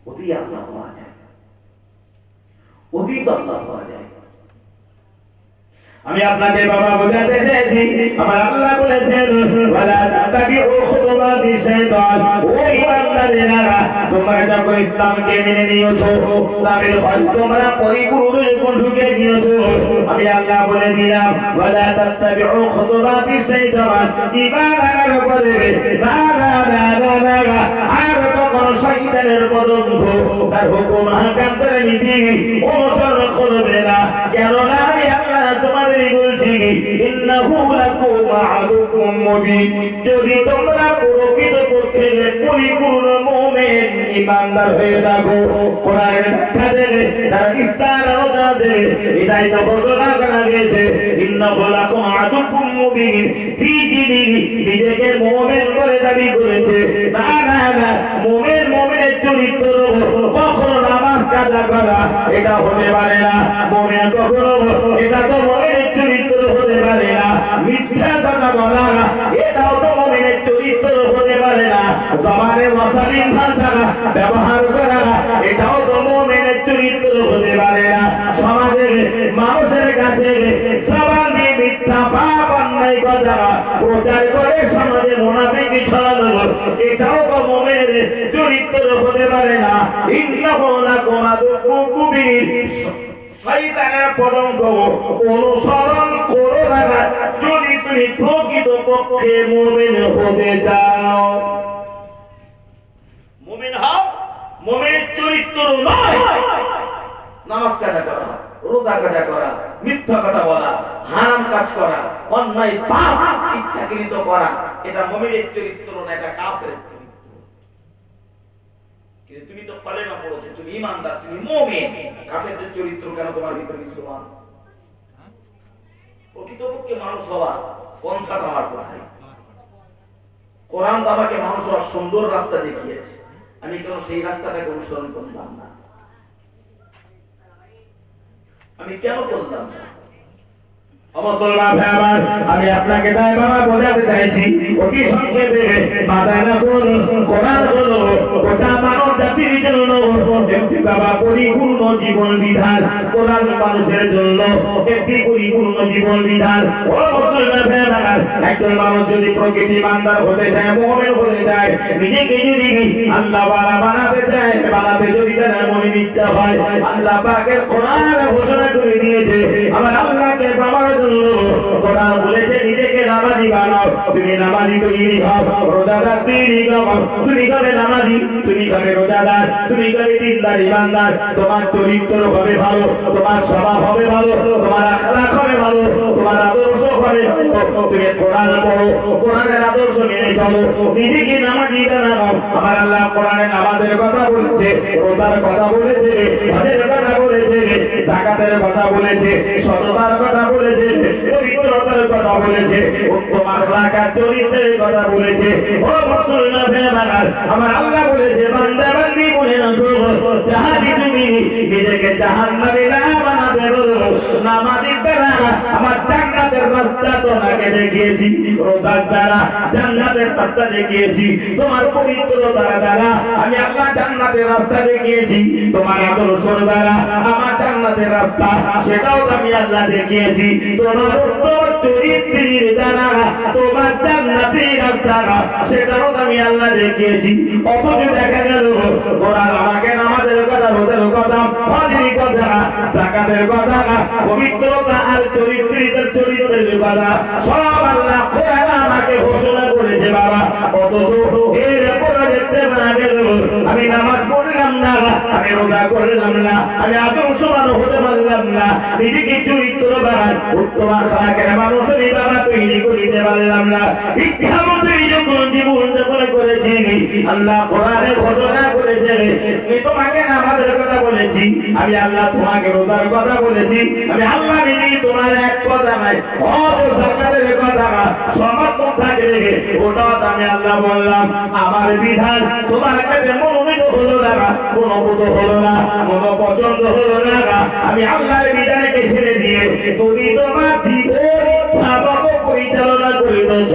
[SPEAKER 1] অতি আল্লাহ পাওয়া যায়, অতীত আল্লাহ পাওয়া যায়।
[SPEAKER 2] আমি আপনাকে বাবা বোঝাতে চেয়েছি, আমার আল্লাহ বলেছেন, ওয়ালা তাতাবিউ খুতুওয়াতিশ শাইতান। ও ঈমানদারেরা, তোমরা যখন ইসলামকে মেনে নিয়েছো, ইসলামের হক তোমরা পরিপূর্ণ যখন ঢুকে গিয়েছো, আমি আল্লাহ বলে দিলাম, ওয়ালা তাতাবিউ খুতুওয়াতিশ শাইতান। ঈমান আনার পরে আর তখন শয়তানের পদঙ্গ তার হুকুম হাকাম করে নীতি অনুসরণ করবে না। কেননা আমি আল্লাহ তোমাদের বলছি, ইন্নাহু লাকুম আদুউম মুবিন। যদি তোমরা প্রকৃতপক্ষে পরিপূর্ণ মুমিন ঈমানদার হয়ে থাকো, কোরআনের ব্যাখ্যা দেবে, তার বিস্তার আলোচনা দেবে, এটাই তো ঘোষণা করা গেছে, ইন্নাহু লাকুম আদুকুম মুবিন নিজেকে মুমিন বলে দাবি করেছে না না না মুমিনের চরিত্র কখনো নামাজ কাজা করা এটা হতে পারে না মুমিন কখনো এটা তো মুমিনের চরিত্র হতে পারে না মিথ্যা কথা বলা এটাও তো মুমিনের চরিত্র হতে পারে না জবানে অশালীন ভাষা ব্যবহার করা এটাও তো মুমিনের চরিত্র হতে পারে না সমাজে মানুষের কাছে জবান দিয়ে মিথ্যা পাপ অন্যায় কথা প্রচার করে সমাজে মুনাফিকি ছড়ানো এটাও তো মুমিনের চরিত্র হতে পারে না ইন্নাহু লাকুম আদুকুম মুবিন শয়তানের পদঙ্ক অনুসরণ করো না যদি তুমি প্রকৃতপক্ষে মুমিন হতে চাও মুমিন হও মুমিনের চরিত্র নয় নামাজ কাজা করা রোজা কাজা করা মিথ্যা কথা বলা হারাম কাজ করা অন্যায় পাপ ইচ্ছাকৃত করা এটা মুমিনের চরিত্র না এটা কাফেরের চরিত্র কিন্তু তুমি তো কালেমা পড়েছো তুমি ঈমানদার তুমি মুমিন কাফেরদের চরিত্র কেন তোমার ভিতরে বিদ্যমান প্রকৃতপক্ষে মানুষ হওয়া পন্থা আমার কোথায় কোরআন তো আমাকে মানুষ হওয়ার সুন্দর রাস্তা দেখিয়েছে আমি কেন সেই রাস্তাটাকে অনুসরণ করলাম না আমি কেন করলাম না মুসলমান ভাই আমার আমি আপনাকে তাই বাবা বোঝাতে চাইছি অতি সংক্ষেপে মাথায় রাখুন কোরআন হলো গোটা মানব জাতির জন্য একটি বাবা পরিপূর্ণ জীবন বিধান কোরআন মানুষের জন্য একটি পরিপূর্ণ জীবন বিধান ও মুসলমান ভাই আমার একজন মানুষ যদি প্রকৃতি বান্দার হতে চায় মুমিন হতে চায় নিজেকে যদি আল্লাহ ওয়ালা বানাতে চায় বানাতে যদি তার মনের ইচ্ছা হয় আল্লাহ পাকের কোরআন ঘোষণা করে দিয়েছে আমার আল্লাহকে বাবার কোরআন বলেছে নিজেকে নামাজি বানাও তুমি নামাজি তৈরি হও রোজাদার তৈরি হও তুমি কবে নামাজি তুমি কবে রোজাদার তুমি কবে দিনদার ইমানদার তোমার চরিত্র হবে ভালো তোমার স্বভাব হবে ভালো তোমার আখলাক হবে ভালো তোমার আদর্শ হবে ভালো তুমি কোরআন পড়ো কোরআনের আদর্শ মেনে চলো নিজেকে নামাজি বানাও আমার আল্লাহ কোরআনে নামাজের কথা বলেছে রোজার কথা বলেছে হজের কথা বলেছে যাকাতের কথা বলেছে সততার কথা বলেছে পবিত্রতার কথা বলেছে উত্তম আখলাক আর চরিত্রের কথা বলেছে ও মুসলমান ভাই আমার আল্লাহ বলেছে বান্দা বান্দি বলে না তো যাহাদি তুমি নিজেকে জাহান্নামে না বানাতে পারো নামাজের দ্বারা আমার জান্নাতের রাস্তা তোমাকে দেখিয়েছি রোজার দ্বারা জান্নাতের রাস্তা দেখিয়েছি তোমার পবিত্রতার দ্বারা আমি আল্লাহ জান্নাতের রাস্তা দেখিয়েছি তোমার আদর্শের দ্বারা আমার জান্নাতের রাস্তা সেটাও আমি আল্লাহ দেখিয়েছি তোমার উত্তম চরিত্রের দ্বারা তোমার জান্নাতের রাস্তা সেটাও আমি আল্লাহ দেখিয়েছি অথচ দেখা গেল কোরআন আমাকে নামাজের কথা রোজার কথা হজের কথা যাকাতের কথা পবিত্রতা আর চরিত্রের কথা সব আল্লাহ কোরআন আমাকে ঘোষণা করেছে বাবা অথচ এর পরে দেখতে পাওয়া গেল আমি নামাজ পড়লাম না আমি রোজা করলাম না আমি আদর্শবান হতে পারলাম না নিজেকে চরিত্র বানান উত্তম আখলাকের মানুষের বাবা তৈরি করিতে পারলাম না ইচ্ছা মতো যখন জীবন যাপন করেছি আল্লাহ কোরআনে ঘোষণা করেছে আমি তোমাকে নামাজের কথা বলেছি আমি আল্লাহ তোমাকে রোজার কথা বলেছি আমি আল্লাহ নিজেই তোমার এক কথা নাই অত যাকাতের কথা সমর্থন থাকবে ওটা আমি আল্লাহ বললাম আমার বিধান তোমার কাছে মনোনীত হলো না মনোভূত হলো না মনোপছন্দ হলো না আমি আল্লাহর বিধানকে ছেড়ে দিয়ে তুমি তোমার জীবন পরিচালনা করিতেছ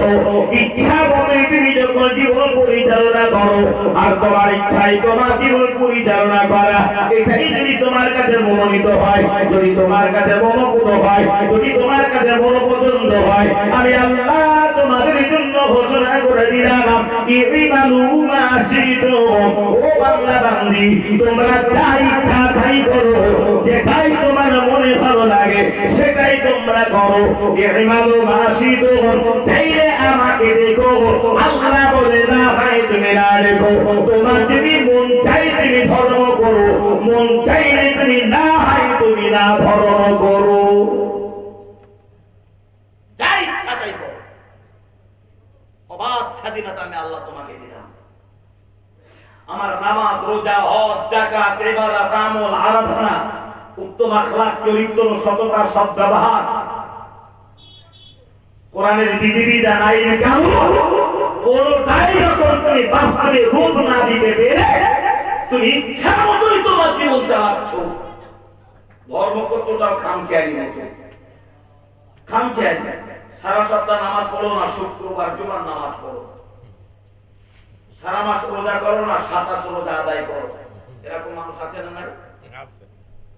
[SPEAKER 2] ইচ্ছা মনে তুমি যখন জীবন পরিচালনা করো আর তোমার ইচ্ছাই তোমার জীবন পরিচালনা করা এটাই যদি তোমার কাছে মনোনীত হয় যদি তোমার কাছে মনোভূত হয় যদি তোমার কাছে মনোপছন্দ হয় আমি আল্লাহ তোমাদের জন্য ঘোষণা করে দিলাম ইমানুমা আশিত ও বাংলা বান্দি তোমরা যা ইচ্ছা তাই করো যেটাই তোমার মনে ভালো লাগে সেটাই তোমরা করো ইমানুমা আশিত চাইলে আমাকে দেখো আল্লাহ বলে না হয় তুমি না দেখো তোমার যদি মন চাই তুমি ধর্ম করো মন চাইলে তুমি না হয় তুমি না ধর্ম করো যা ইচ্ছা তাই করো অবাধ স্বাধীনতা আমি আল্লাহ তোমাকে দিলাম আমার নামাজ রোজা হজ যাকাত ইবাদত আমল আরাধনা উত্তম আখলাক চরিত্র সততা সদ্ব্যবহার কোরআনের বিধিবিধান আইন কানুন কোনটাই যখন তুমি বাস্তবে রূপ না দিতে পেরে তুমি ইচ্ছা মতোই তোমার জীবন চালাচ্ছ। ধর্ম কতটাও খামখেয়ালি মতো, খামখেয়ালি। সারা সপ্তাহ নামাজ পড়ো না, শুক্রবার জুমার নামাজ পড়ো। সারা মাস রোজা করো না, 27 রোজা আদায় করো। এরকম মানুষ আছে না? নাই?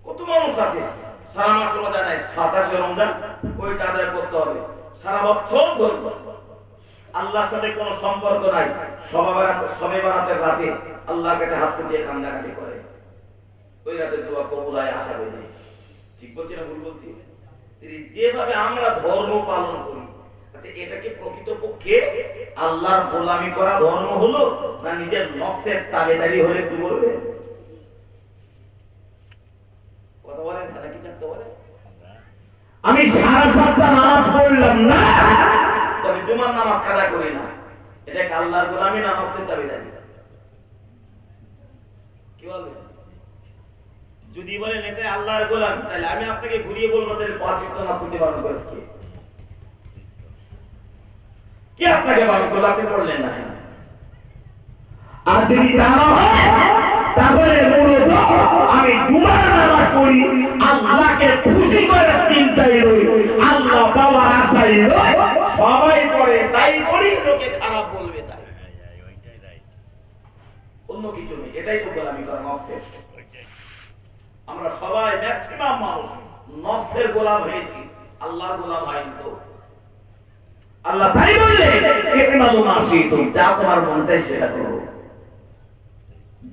[SPEAKER 2] কত মানুষ আছে সারা মাস রোজা নেয়, 27 রমজান ওইটা আদায় করতে হবে। সারা বছর ধরে আল্লাহর সাথে কোনো সম্পর্ক নাই, সবে বারাতের রাতে আল্লাহর কাছে হাত দিয়ে কান্নাকাটি করে, ওই রাতে দোয়া কবুল হয় আশা বেঁধে। ঠিক বলছি না ভুল বলছি? যেভাবে আমরা ধর্ম পালন করি, আচ্ছা এটা কি প্রকৃতপক্ষে আল্লাহর গোলামি করা ধর্ম হলো, না নিজের নফসের তাবেদারি হলে? একটু বলবে, কথা বলেন নাকি চারটা বলেন? আমি সারা সপ্তাহ নামাজ পড়লাম না, তবে জুমার নামাজ কাজা করি না, এটা কি আল্লাহর গোলামি না নফসের তাবেদারি? কি বলবেন? যদি বলেন এটা আল্লাহর গোলামি, তাহলে আমি আপনাকে ঘুরিয়ে বলবো তাহলে 5 ওয়াক্ত নামাজ পড়তে পারবেন করেছে কি আপনাকে বারণ করলো, আপনি পড়লেন না? আর যদি তা না হয় তাহলে মূলত আমি জুমার নামাজ পড়ি আল্লাহকে খুশি করার চিন্তায় রই, আল্লাহ পাওয়ার আশায় রই। সবাই পড়ে তাই পড়ি, লোকে খারাপ বলবে তাই, অন্য কিছু নেই। এটাই তো গোলামি করা নফসের। আমরা সবাই ম্যাক্সিমাম মানুষ নফসের গোলাম হয়েছি, আল্লাহর গোলাম হয়নি। তো আল্লাহ তাই বললেন ইকমালু মা শিতুম, যা তোমার মন চাই সেটা করো,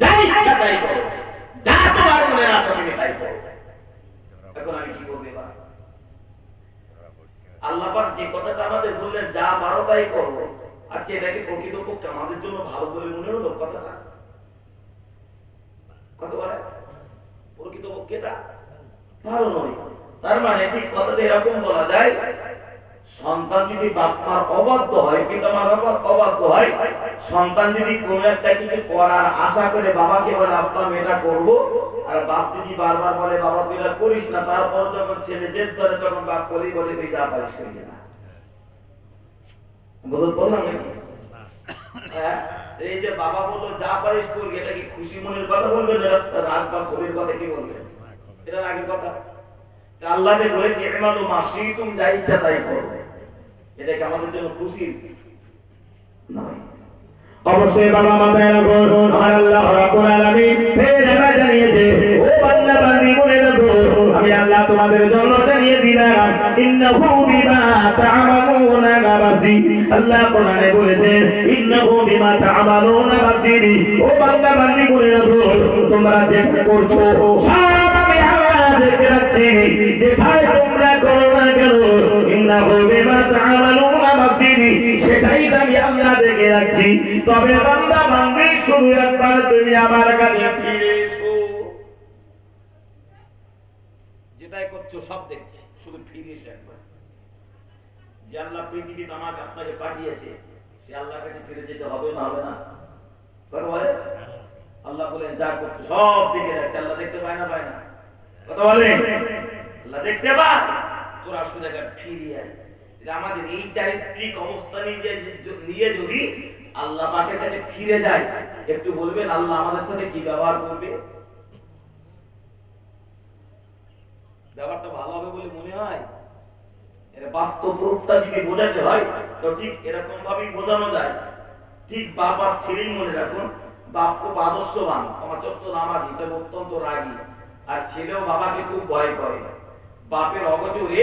[SPEAKER 2] যা ইচ্ছা তাই করো, যা তোমার মনের আশা তুমি তাই করো। এখন আমি কি করব? এবার আল্লাহ পাক যে কথাটা আমাদের বললেন যা পারো তাই করো, আচ্ছা এটা কি প্রকৃতপক্ষে আমাদের জন্য ভালো বলে মনে হলো? কথাটা কত বলে প্রকৃতপক্ষে এটা ভালো নয়। তার মানে ঠিক কথাটা এরকম বলা যায়, সন্তান যদি বাপ মার অবাধ্য হয়, পিতামার অবাধ্য হয়, সন্তান যদি কোনো একটা কিছু করার আশা করে বাবাকে বলে আব্বা আমি এটা করবো, আর বাপ যদি বারবার বলে বাবা তুই এটা করিস না, তারপর যখন ছেলে জেদ ধরে তখন বাপ বলেই বলে তুই যা পারিস করি না। বুঝতে পারলাম নাকি? হ্যাঁ, এই যে বাবা বললো যা পারিস করবি, এটা কি খুশি মনের কথা বলবেন, এটা রাগ বা ক্ষোভের কথা কি বলবেন? এটা রাগের কথা। আল্লাহ যে বলেছে ইকমালু মা শিতুম, যা ইচ্ছা তাই করো, এটা কি আমাদের জন্য খুশি নয়? অবশ্যই বাবা মাথায় রাখো, আমার আল্লাহ রাব্বুল আলামিন ফের আবার জানিয়েছে, ও বান্দা বান্দি বলে রাখো আমি আল্লাহ তোমাদের জন্য জানিয়ে দিলাম ইন্নাহু বিমা তা'মালুনা বাসীর। আল্লাহ কোরআনে বলেছেন ইন্নাহু বিমা তা'মালুনা বাসীর। ও বান্দা বান্দি বলে রাখো তোমরা যেটা করছো সব আমি আল্লাহ দেখে রাখছি, যেটাই তোমরা করো না কেন ইন্নাহু বিমা তা'মালুনা বাসীর, সেটাই আমি আল্লাহ দেখে রাখছি। তবে বান্দা বান্দি শুধু একবার তুমি আমার কাছে ফিরে এসো, যেটাই করছো সব দেখছি, শুধু ফিরে এসো একবার। যে আল্লাহ পৃথিবীতে আমাকে আপনাকে পাঠিয়েছে সে আল্লাহর কাছে ফিরে যেতে হবে না? হবে না? কথা বলে আল্লাহ বলেন যা করছো সব দেখে রাখছে। আল্লাহ দেখতে পায় না? পায় না? কথা বলেন আল্লাহ দেখতে পায়। তোরা শুধু একবার ফিরে আয়। আমাদের এই চারিত্রিক অবস্থা নিয়ে যদি আল্লাহ পাকের কাছে ফিরে যায়, একটু বলবেন আল্লাহ আমাদের সাথে কি ব্যবহার করবে? ব্যাপারটা ভালো হবে বলে মনে হয়? এর বাস্তব রূপটা যদি বোঝাতে হয় তো ঠিক এরকম ভাবেই বোঝানো যায়। ঠিক বাপ আর ছেলেই মনে রাখুন, বাপ খুব আদর্শবান, আমার চত্ব নামাজি, তবে অত্যন্ত রাগী, আর ছেলেও বাবাকে খুব ভয় করে। বাপের অগোচরে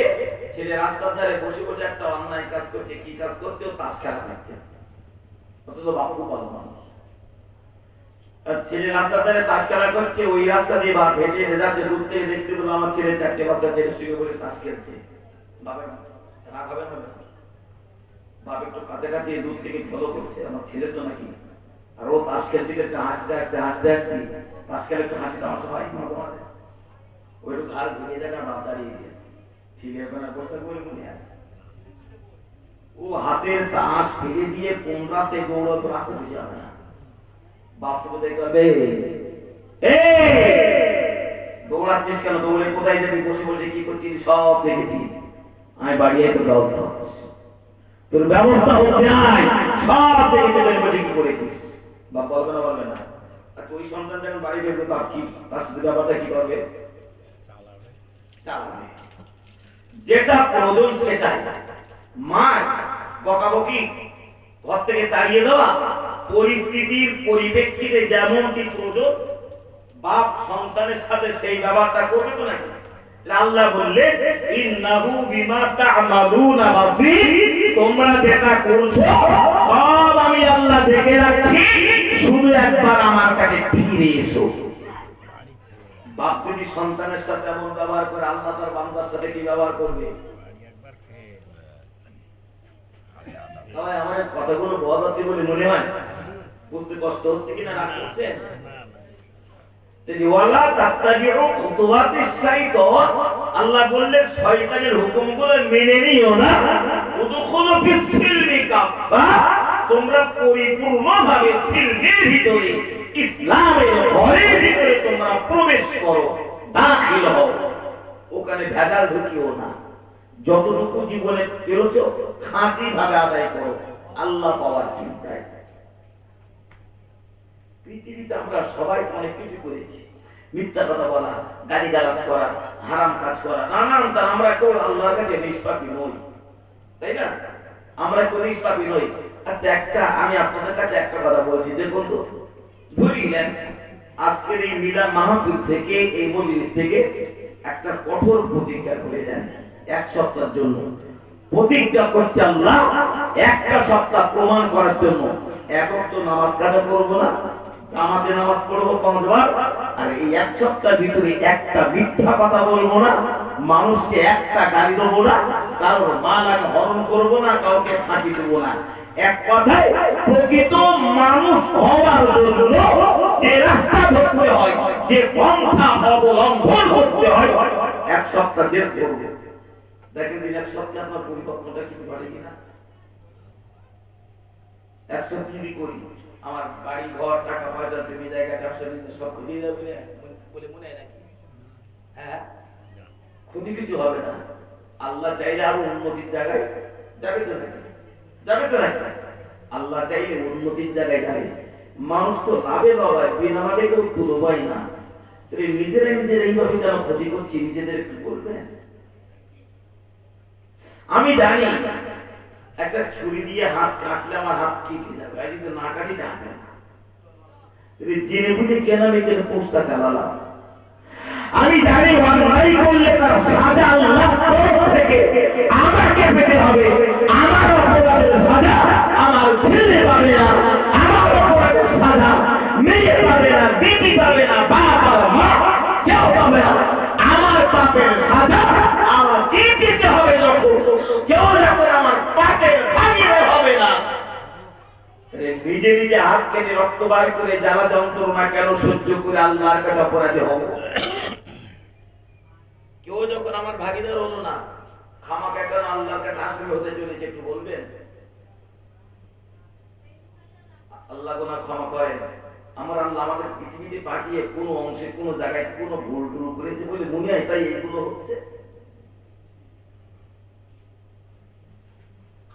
[SPEAKER 2] ছেলে রাস্তার ধারে বসে বসে একটা অন্যায় কাজ করছে, কি কাজ করছে? ও তাস খেলা দেখতেছে, অথচ বাপ খুব ভালো মানুষ। ছেলে রাস্তার ধারে তাস খেলা করছে, ওই রাস্তা দিয়ে বাপ হেঁটে যাচ্ছে, দূর থেকে দেখতে পেলো আমার ছেলে 4টে বাচ্চা ছেলের সঙ্গে বসে তাস খেলছে। বাপের রাগ হবে না? বাপ একটু কাছাকাছি দূর থেকে ফলো করছে, আমার ছেলে তো নাকি, আর ও তাস খেলতে খেলতে হাসতে তাস খেলে একটু হাসি তামাশা হয় মাঝে মাঝে, ওই একটু ঘাড় ঘুরিয়ে দেখা বাপ দাঁড়িয়ে দিয়েছে, ছেলে এখন আর বসে বলে মনে হয় ও হাতের তাস ফেলে দিয়ে কোন রাস্তায় দৌড়াতো, রাস্তা খুঁজে যাবে না। বাপ শুধু দেখবে দৌড়াচ্ছিস কেন, দৌড়ে কোথায় যাবি, বসে বসে কি করছিস সব দেখেছি, আমি বাড়ি তো ব্যবস্থা হচ্ছে।
[SPEAKER 1] তোর ব্যবস্থা হচ্ছে নাই, সব দেখে চেপে বসে কি করেছিস? বাপ বলবে না, বলবে না? আর তুই সন্তান যখন বাড়ি বেরবে তার কি, তার সাথে ব্যাপারটা কি করবে? চালাবে। যেটা প্রয়োজন সেটাই। মার বকাবকি, ঘর থেকে তাড়িয়ে দেওয়া, পরিস্থিতির পরিপ্রেক্ষিতে যেমনটি প্রয়োজন বাপ সন্তানের সাথে সেই ব্যবহারটা করবে তো নাকি? আল্লাহ বললেন ইন্নাহু বিমা তা'মালুনা বাসীর, তোমরা যেটা করছো সব আমি আল্লাহ দেখে রাখছি, শুধু একবার আমার কাছে ফিরে এসো। বাপ যদি সন্তানের সাথে এমন ব্যবহার করে, আল্লাহ তার বান্দার সাথে কি ব্যবহার করবে? আমার কথাগুলো বলা হচ্ছে বলে মনে হয়, বুঝতে কষ্ট হচ্ছে কিনা, রাগ করছেন? আল্লাহ বললেন শয়তানের হুকুমগুলো মেনে নিও না, তোমরা পরিপূর্ণভাবে সিলমের ভিতরে, ইসলামের ঘরের ভিতরে তোমরা প্রবেশ করো, দাখিল হও, ওখানে ভেজাল ঢুকিও না। যতটুকু জীবনে পেরেছো খাঁটি ভাবে আদায় করো, আল্লাহ পাওয়ার চিন্তায়। পৃথিবীতে আমরা সবাই অনেক কিছু করেছি, মিথ্যা কথা বলা, গালিগালাজ করা, হারাম কাজ করা, নানান। আমরা কেউ আল্লাহর কাছে নিষ্পাপী নই, তাই না? আমরা কেউ নিষ্পাপী নই। আচ্ছা, আমি আপনাদের কাছে একটা কথা বলছি, দেখুন তো, ধরি নেন আজকের এই মিলাদ মাহফিল থেকে, এই মজলিস থেকে একটা কঠোর প্রতিজ্ঞা করে দেন, 1 সপ্তাহের জন্য প্রতিজ্ঞা করছে আল্লাহ, একটা সপ্তাহ প্রমাণ করার জন্য একক তো নামাজ কাজা করবো না, জামাতে নামাজ পড়বো 5 বার, আর এই 1 সপ্তাহের ভিতরে একটা মিথ্যা কথা বলবো না, মানুষকে একটা গালি দেবো না, কারোর মাল আমি হরণ করবো না, কাউকে ফাঁকি দেবো না। এক কথায় প্রকৃত মানুষ হওয়ার জন্য যে রাস্তা ধরতে হয়, যে পন্থা অবলম্বন করতে হয়, 1 সপ্তাহ জেদ করবো। দেখেন দিন 1 সপ্তাহে আপনার পরিবর্তনটা কিছু ঘটে কিনা? 1 সপ্তাহ যদি করি, আমার বাড়ি ঘর টাকা পয়সা জমি জায়গা ব্যবসা বাণিজ্য সব ক্ষতি যাবে বলে মনে হয় নাকি? হ্যাঁ, ক্ষতি কিছু হবে না। আল্লাহ চাইলে আরো উন্নতির জায়গায় যাবে তো নাকি? যাবে তো নাকি? আল্লাহ চাইলে উন্নতির জায়গায় যাবে। মানুষ তো লাভে লড়াই, বিনা লাভে কেউ তুলবাই না। নিজেরা এইভাবে যেন ক্ষতি করছি, নিজেদের কি বলবেন? আমি জানি একটা ছুরি দিয়ে হাত কাটলে আমার হাত কেটে যাবে, আর যদি না কাটি কাটবে না। জেনে বুঝে কেন আমি কেন পোস্তা চালালাম? আমি জানি অন্যায় করলে তার সাজা আল্লাহর তরফ থেকে আমাকে পেতে হবে। আমার অপরাধের সাজা আমার ছেলে পাবে না, আমার অপরাধের সাজা মেয়ে পাবে না, বিবি পাবে না, বাপ আর মা কেউ পাবে না। আমার পাপের সাজা আমাকে পেতে হবে, যখন কেউ যখন আমার পাপের ভাগিদার হবে না। নিজে নিজে হাত কেটে রক্ত বার করে জ্বালা যন্ত্রণা কেন সহ্য করে আল্লাহর কাছে অপরাধী হব? কেউ যখন আমার ভাগিদার হলো না, খামাকা কেন আল্লাহর কাছে আসামি হতে চলেছে, একটু বলবেন? আল্লাহ গোনা ক্ষমা করেন। আমার আল্লাহ আমাদের পৃথিবীতে পাঠিয়ে কোনো অংশে কোনো জায়গায় কোনো ভুল টুল করেছে বলে মনে হয়, তাই এগুলো হচ্ছে।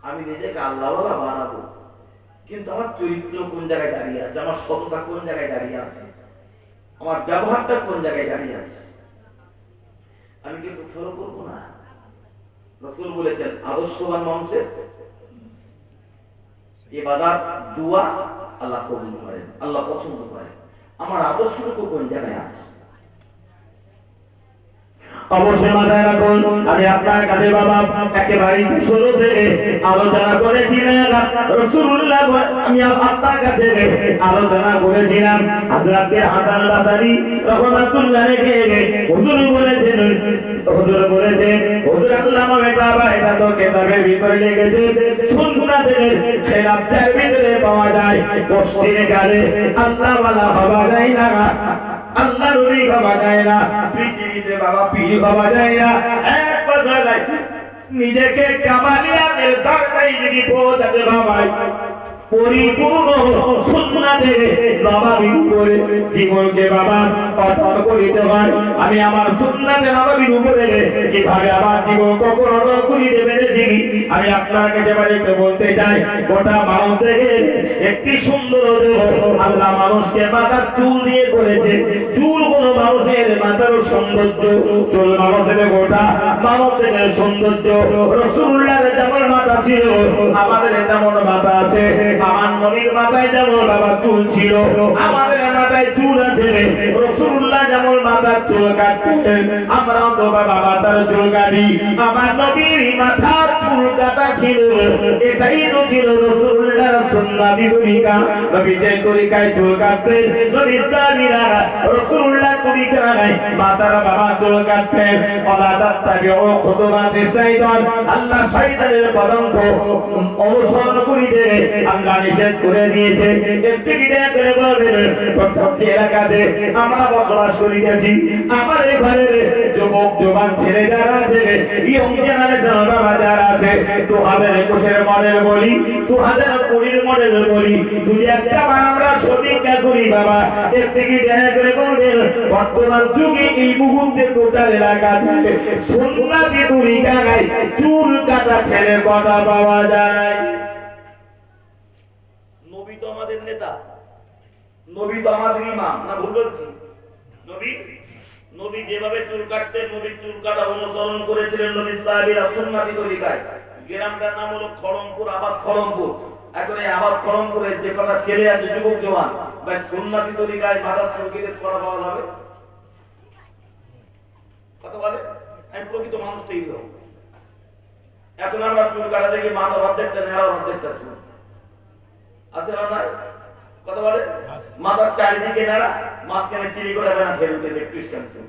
[SPEAKER 1] আমি নিজেকে আল্লাহওয়ালা বানাবো, কিন্তু আমার চরিত্র কোন জায়গায় দাঁড়িয়ে আছে, আমার সততা কোন জায়গায় দাঁড়িয়ে আছে, আমার ব্যবহারটা কোন জায়গায় দাঁড়িয়ে আছে, আমি কি একটু ফলো করবো না? রাসূল বলেছেন আদর্শবান মানুষের ইবাদত দোয়া আল্লাহ কবুল করেন, আল্লাহ পছন্দ করেন। আমার আদর্শটুকু কোন জায়গায় আছে?
[SPEAKER 2] অবশ্যই মাথায় রাখুন, আমি আপনার কাছে বাবা একেবারে শুরু থেকে আলোচনা করেছিলাম। রাসূলুল্লাহ আমি আপনার কাছে আলোচনা করেছিলাম হযরত হাসান বাসারী রাহমাতুল্লাহ আলাইহি হুজুর বলেছেন, হুজুর আল্লামা মেটাবা এটা তো কিতাবের ভিতরে লিখেছে, সুন্নাতের খেলাফের ভিতরে পাওয়া যায়। পশ্চিম কালে আল্লাহ ওয়ালা হওয়া যায় না, আল্লাহ রলি হওয়া যায় না, পৃথিবীতে বাবা পীর হওয়া যায় না। এক কথায় নিজেকে কামালিয়াতের দরজায় যদি পৌঁছাতে ভাবাই, পরিপূর্ণ সুন্নাতে নববীর উপরে জীবনকে বাবা অটল করিতে হয়। আমি আমার সুন্নাতে নববীর উপরে কিভাবে আমার জীবন কখন অটল করিতে পেরেছি আমি আপনাকে যেবারে বলতে চাই। গোটা মানব থেকে একটি সুন্দর দেহ আল্লাহ মানুষকে মাথার চুল দিয়ে করেছে। চুল কোন মানুষের মাথার সৌন্দর্য, চুল মানুষের গোটা মানব থেকে সৌন্দর্য। রাসূলুল্লাহর যেমন মাথা ছিল আমাদের তেমন মাথা আছে। আমার নবীর মাথায় যেমন বাবা চুল ছিল আমাদের মাথায় চুল আছে। রাসূলুল্লাহ যেমন মাথার চুল কাটতেন আমরাও তো বাবা মাথার চুল কাটি। আমার নবীর মাথার চুল কাটা ছিল, এটাই তো ছিল রাসূলুল্লাহর সুন্নাতি তরিকা। নবী যে তরিকায় চুল কাটতেন নবী সাহাবীরা রাসূলুল্লাহ তরিকায় মাথার বাবা চুল কাটতেন। ওয়ালা তাত্তাবিউ খুতুওয়াতিশ শাইতান, আল্লাহ শয়তানের পদাঙ্ক অনুসরণ করিতে আল্লাহ নিষেধ করে দিয়েছে। একটি কিনা করে বলবেন প্রত্যেক এলাকাতে আমরা বসবাস করিতেছি, আমাদের ঘরের যুবক জওয়ান ছেলে যারা আছে ইয়ং জেনারেশন বাবা যারা আছে 2021 মডেল বলি 2020 মডেল বলি দুই একটা বার আমরা সঠিকটা করি বাবা। একটি কিনা করে বলবেন বর্তমান যুগে এই মুহূর্তে টোটাল এলাকাতে সুন্নাতি তরিকায় চুল কাটা ছেলে কথা পাওয়া যায়। নবী তো আমাদের নেতা, নবী তো আমাদের ইমাম, না ভুল বলছি? নবী যেভাবে চুল কাটতেন নবীর চুল কাটা অনুসরণ করেছিলেন নবী সাহাবীরা সুন্নাতি তরিকায়। গ্রামটার নাম হলো খড়মপুর, আবাদ খড়মপুর। এখন এই আবাদ খড়মপুরে যে কটা ছেলে আছে যুবক জওয়ান ভাই সুন্নাতি তরিকায় মাথার চুল কেটে করা পাওয়া যাবে? কথা বলে আমি প্রকৃত মানুষ তৈরি হব। এখন আমরা চুল কাটা দেখি মাথার অর্ধেকটা নেড়া অর্ধেকটা চুল আছে না নাই? কথা বলে মাথার চারিদিকে নেড়া মাঝখানে চিলি করে বেনা ফেলে দিয়েছে খ্রিস্টান চুল।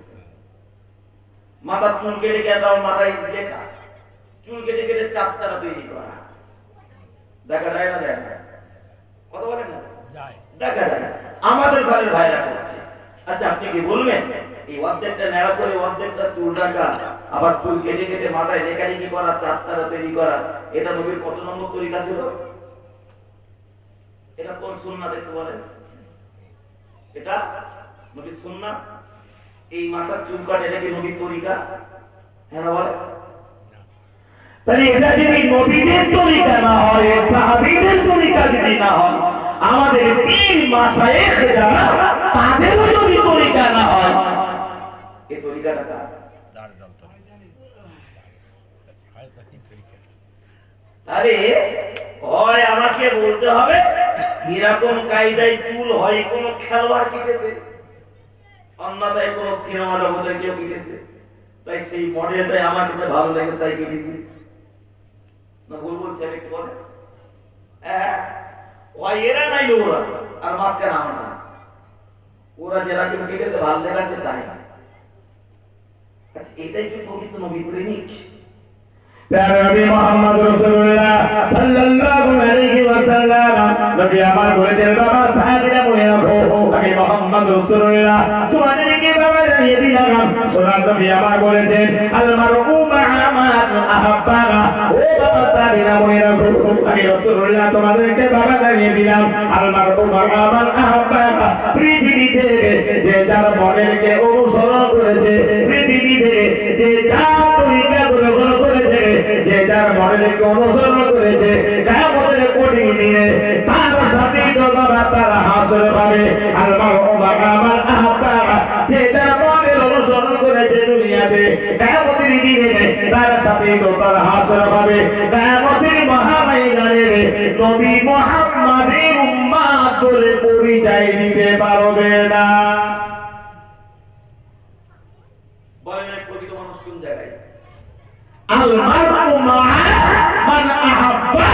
[SPEAKER 2] মাথার চুল কেটে কেটে মাথায় লেখা চুল কেটে কেটে চাপতারা তৈরি করা দেখা যায় না? যায় না? কথা বলেন না? দেখা যায়। আমাদের ঘরের ভাইরা করছে। আচ্ছা আপনি কি বলবেন এই অর্ধেকটা নেড়া করে অর্ধেকটা চুল রাখা আবার চুল কেটে কেটে মাথায় লেখালেখি করা চাপতারা তৈরি করা এটা নবীর কত নম্বর তরিকা ছিল? এটা কোন সুন্নাত একটু বলেন? এটা নবীর সুন্নাত। এই মাথার চুল কাটা এটা কি নবীর তরিকা? হ্যাঁ বলে। তাহলে এটা যদি নবীদের তরিকা না হয় সাহাবীদের তরিকা যদি না হয় আমাদের পীর মাশায়েখ যারা তাদেরও যদি তরিকা না হয় এই তরিকাটা কার? আরে হয় আমাকে বলতে হবে এরকম কায়দায় চুল হয় কোন খেলোয়াড় কেটেছে, অন্যথায় কোন সিনেমা জগতের কেউ কেটেছে, তাই সেই মডেলটাই আমার কাছে ভালো লেগেছে তাই কেটেছি। না ভুল বলছি আমি একটু বলে? হয় এরা নাই ওরা আর মাঝখানে আমরা, ওরা যারা কেউ কেটেছে ভালো দেখাচ্ছে তাই। এটাই কি প্রকৃত নবী প্রেমিক? প্যারা নবী মুহাম্মদ রাসূলুল্লাহ সাল্লাল্লাহু আলাইহি ওয়াসাল্লাম নবী আমার বলেছেন বাবা সাহাবীরা মনে রাখো আমি মুহাম্মদ রাসূলুল্লাহ তোমাদেরকে বাবা জানিয়ে দিলাম। শোনা নবী আমার বলেছেন আল মারউ মা'a মান আহাব্বা। ও বাবা সাহাবীরা মনে রাখো আমি রাসূলুল্লাহ তোমাদেরকে বাবা জানিয়ে দিলাম আল মারউ মা'a মান আহাব্বা। পৃথিবীতে যে যার মডেলকে অনুসরণ করেছে, পৃথিবীতে যে যার তরিকা গ্রহণ করেছে, যে যার মডেলকে অনুসরণ করেছে কিয়ামতের কঠিন দিনে তার সাথে তো বাবা তারা হাসর হবে। আল্লাহু আকবার আহাব্বা। যে যার মডেল অনুসরণ করেছে দুনিয়াতে কিয়ামতের দিনে তার সাথে তো তার হাসর হবে। কিয়ামতের মহাময়দানে নবী মুহাম্মাদের উম্মত বলে পরিচয় দিতে পারবে না। বলেন প্রকৃত মানুষ কোন জায়গায়? আল মারউ মা'a মান আহাব্বা।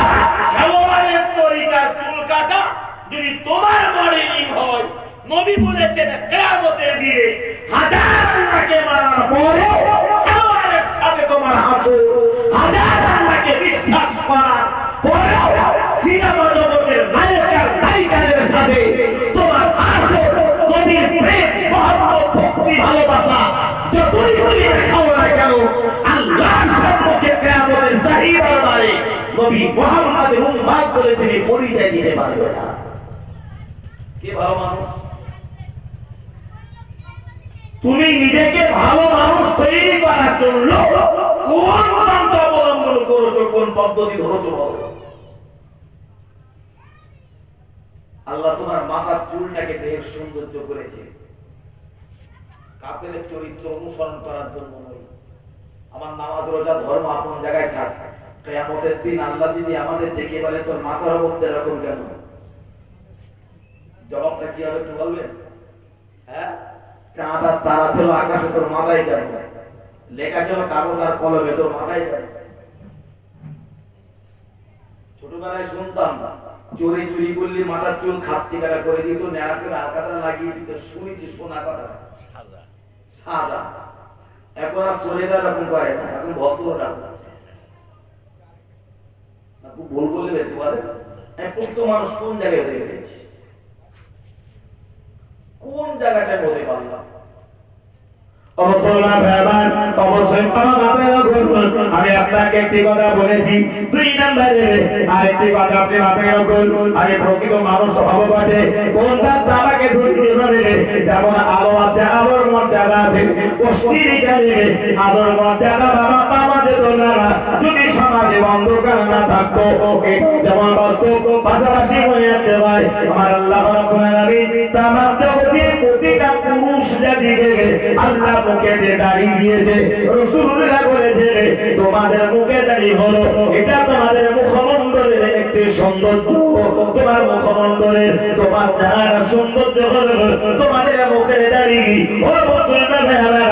[SPEAKER 2] খেলোয়াড়ের তরিকার চুল কাটা যদি তোমার মডেলিং হয় নবী বলেছেন কিয়ামতের দিনে হাজার আল্লাহকে মারার পরে খেলোয়াড়ের সাথে তোমার হাসর, হাজার আল্লাহকে বিশ্বাস করার পরে সিনেমা জগতের নায়কের নায়িকাদের সাথে তোমার হাসর। নবীর প্রেম মহব্বত ভক্তি ভালোবাসা যতই তুমি দেখাও না কেন আল্লাহর সম্মুখে
[SPEAKER 1] নবী মুহাম্মাদের উম্মত বলে তিনি পরিচয় দিতে পারবে না। কে ভালো মানুষ? তুমি নিজেকে ভালো মানুষ তৈরি করার জন্য কোন পন্থা অবলম্বন করেছো, কোন পদ্ধতি ধরেছো বলো? আল্লাহ তোমার মাথার চুলটাকে দেহের সৌন্দর্য করেছে, কাফেরের চরিত্র অনুসরণ করার জন্য নয়। আমার নামাজ রোজা ধর্ম আপন জায়গায় থাক, কিয়ামতের দিন আল্লাহ যদি আমাদের দেখে বলে তোর মাথার অবস্থা এরকম কেন, জবাবটা কি হবে একটু বলবেন? হ্যাঁ, চাঁদ আর তারা ছিল আকাশে, তোর মাথায় কেন? লেখা ছিল কাগজ আর কলমে, তোর মাথায় কেন? ছোটবেলায় শুনতাম চোরে চুরি করলে মাথার চুল খাপচি কাটা করে দিত, নেড়া করে আলকাতা লাগিয়ে দিত, শুনেছি শোনা কথা সাজা। এখন আর চোরেরা এরকম করে না, এখন ভক্তরা খুব ভুল বলে বেঁচে বলে। প্রকৃত মানুষ কোন জায়গায় হতে গেছে, কোন জায়গাটায় হতে পারলাম?
[SPEAKER 2] আমি আপনাকে একটি কথা বলেছি, 2 নম্বরে আরেকটি কথা আপনি মাথায় রাখুন। আমি প্রকৃত মানুষ হব বটে, কোন রাস্তা আমাকে ধরিয়ে ধরে, যেমন আলো আছে আলোর মর্যাদা আছে, আলোর মর্যাদা বাবা পাওয়া যেত না যদি সমাজে অন্ধকার না থাকতো। এটা যেমন বাস্তব, পাশাপাশি মনে রাখতে হয় আমার আল্লাহ রাব্বুল আলামিন তামাম জগতের প্রতিটা পুরুষ জাতিকে আল্লাহ মুখে দাড়ি দিয়েছে। রাসূলুল্লাহ বলেছে তোমাদের মুখে দাড়ি হলো এটা তোমাদের মুখমণ্ডলের একটি সৌন্দর্য, তোমার মুখমণ্ডলের তোমার চেহারার সৌন্দর্য হলো তোমাদের মুখের দাড়ি। ও মুসলমান ভাইরা,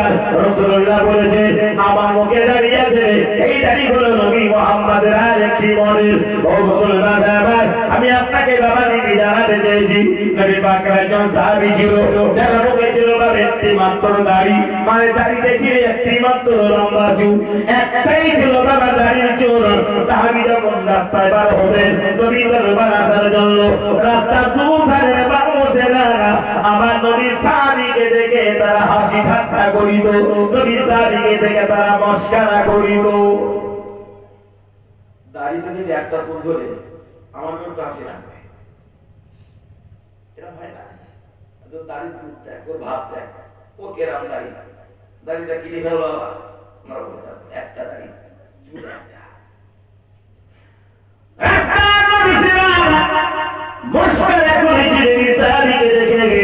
[SPEAKER 2] রাসূলুল্লাহ বলেছে আমার মুখে দাড়ি আছে, এই দাড়ি হলো নবী মুহাম্মদের আরেকটি মডেল। ও মুসলমান ভাইরা, আমি আপনাকে বাবা দিকে জানাতে চাইছি নবী পাকের একজন সাহাবী ছিল যার মুখে ছিল একটি মাত্র দাড়ি, মানে দাড়িতে ছিল একটি মাত্র লম্বা চুল, একটাই ছিল বাবা দাড়ির চুল। সাহাবী যখন রাস্তায় বার হবেন নবী দরবার আসার জন্য, রাস্তা দুধারে মানুষেরা আমার নবী সাহাবীকে দেখে তারা হাসি ঠাট্টা করিত, নবী সাহাবীকে দেখে তারা মস্করা করিত।
[SPEAKER 1] দাড়িতে যদি একটা চুল ধরে আমার একটু হাসি লাগবে, এরকম হয় না? দাড়ি চুল দেখ, ওর ভাব দেখ, ও কেরাম দাড়ি, দাড়িটা কিনে ফেল বাবা, আমার একটা দাড়ি চুল একটা।
[SPEAKER 2] মস্করা করেছে সাহাবীকে দেখে,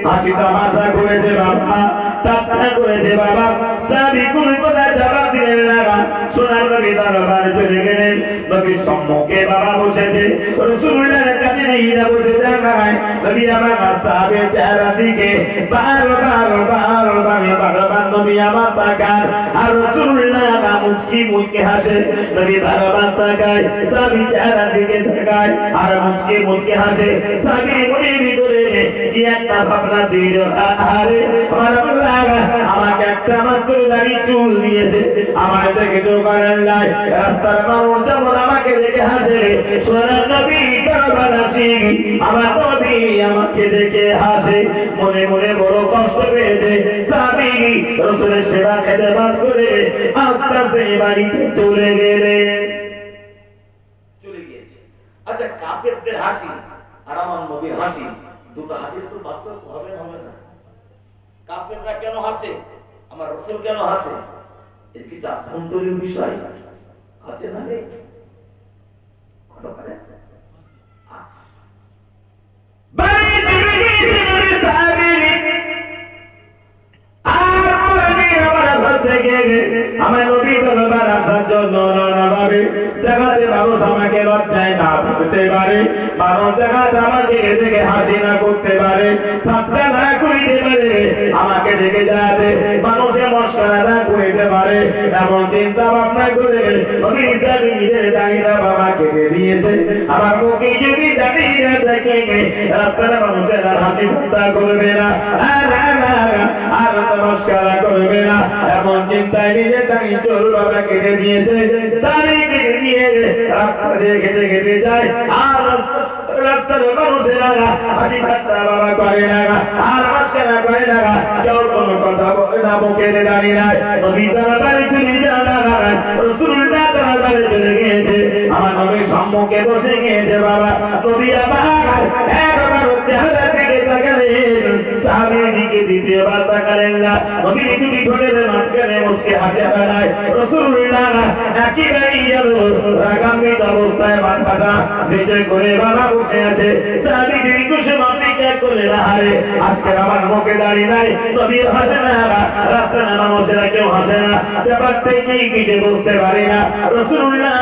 [SPEAKER 2] হাসি তামাশা করেছে বাবা, ঠাট্টা করেছে বাবা। সাহাবী কোনো কথা জবাব দিলেন না, সোনার নবী দরবারে চলে গেলেন। নবীর সম্মুখে বাবা বসেছে, রাসূলুল্লাহর কাছে নিয়ে বসে দাঁড়ায়। নবী আমার সাহাবীর চেহারার দিকে বারবার নবী আমার তাকায়, আর রাসূলুল্লাহ মুচকি মুচকি হাসে। নবী বারবার তাকায়, সাহাবীর চেহারার দিকে তাকায় আর মুচকি মুচকি হাসে। সাহাবীর মনের ভিতরে কি একটা ভাবনা তৈরি, আরে আমার আল্লাহ আমাকে একটা মাত্র দাড়ি চুল দিয়েছে, আমার দেখে তো করেন নাই, রাস্তার মানুষ যেমন আমাকে দেখে হাসে, সোনার নবী দরবার আসি আমার নবী আমাকে দেখে হাসে। মনে মনে বড় কষ্ট পেয়েছে সাহাবী রাসূলের সেবা খেদমত করে আস্তে আস্তে বাড়িতে চলে গেলেন।
[SPEAKER 1] চলে গিয়েছে। আচ্ছা, কাফেরদের হাসি আর আমার নবীর হাসি, দুটো হাসির তো পার্থক্য হবে না? হবে না? কাফেররা কেন হাসে, আমার রাসূল কেন হাসে? এর কি আভ্যন্তরীণ বিষয় আছে না? রে কথা বলে আচ্ছা,
[SPEAKER 2] বাড়িতে গিয়ে নবী সাহাবী আর নবী আমার ঘর থেকে আমার নবী দরবার আসার জন্য রওনা হবে। জায়গাতে মানুষ আমাকে লজ্জায় না করতে পারে, মানুষ জায়গাতে আমাকে দেখে হাসি না করতে পারে, ঠাট্টা না করিতে পারে, আমাকে দেখে যাতে মানুষে মস্করা না করিতে পারে, এমন চিন্তা ভাবনা করে নবী সাহাবী নিজের দাড়িটা বাবা কেটে দিয়েছে। আমার মুখে যদি দাড়িটা দেখে রাস্তার মানুষের হাসি ঠাট্টা করবে না, আর নমস্কার করবে না, এমন চিন্তায় নিজে দাড়ি চুল বাবা কেটে দিয়েছে। দাড়ি কেটে দিয়ে রাস্তা দিয়ে কেটে কেটে যায়, আর রাস্তা রাস্তার মানুষেরা হাসি ঠাট্টা বাবা করে না আর মাসখানা করে না কেউ কোনো কথা বলে না মুখে দাঁড়িয়ে নাই নবী তারা বাড়ি চলে যান রাসূলুল্লাহ তারা বাড়ি চলে গিয়েছে আমার নবীর সম্মুখে বসে গিয়েছে বাবা নবী আবার একবার চেহারা দিকে তাকালেন সাহাবীর দিকে দ্বিতীয়বার তাকালেন না নবী দুটি ঠোঁটের মাঝখানে মুচকে হাসি বানায় রাসূলুল্লাহ একেবারে গেল রাগান্বিত অবস্থায় মাথাটা নিচে করে বাবা বসে আছে সাহাবী দীর্ঘ মাপিকে করে না আরে আজকে আমার মুখে দাঁড়িয়ে নাই নবী হাসে না রাস্তার মানুষেরা কেউ হাসে না ব্যাপারটা কি যে বুঝতে পারি না রাসূলুল্লাহ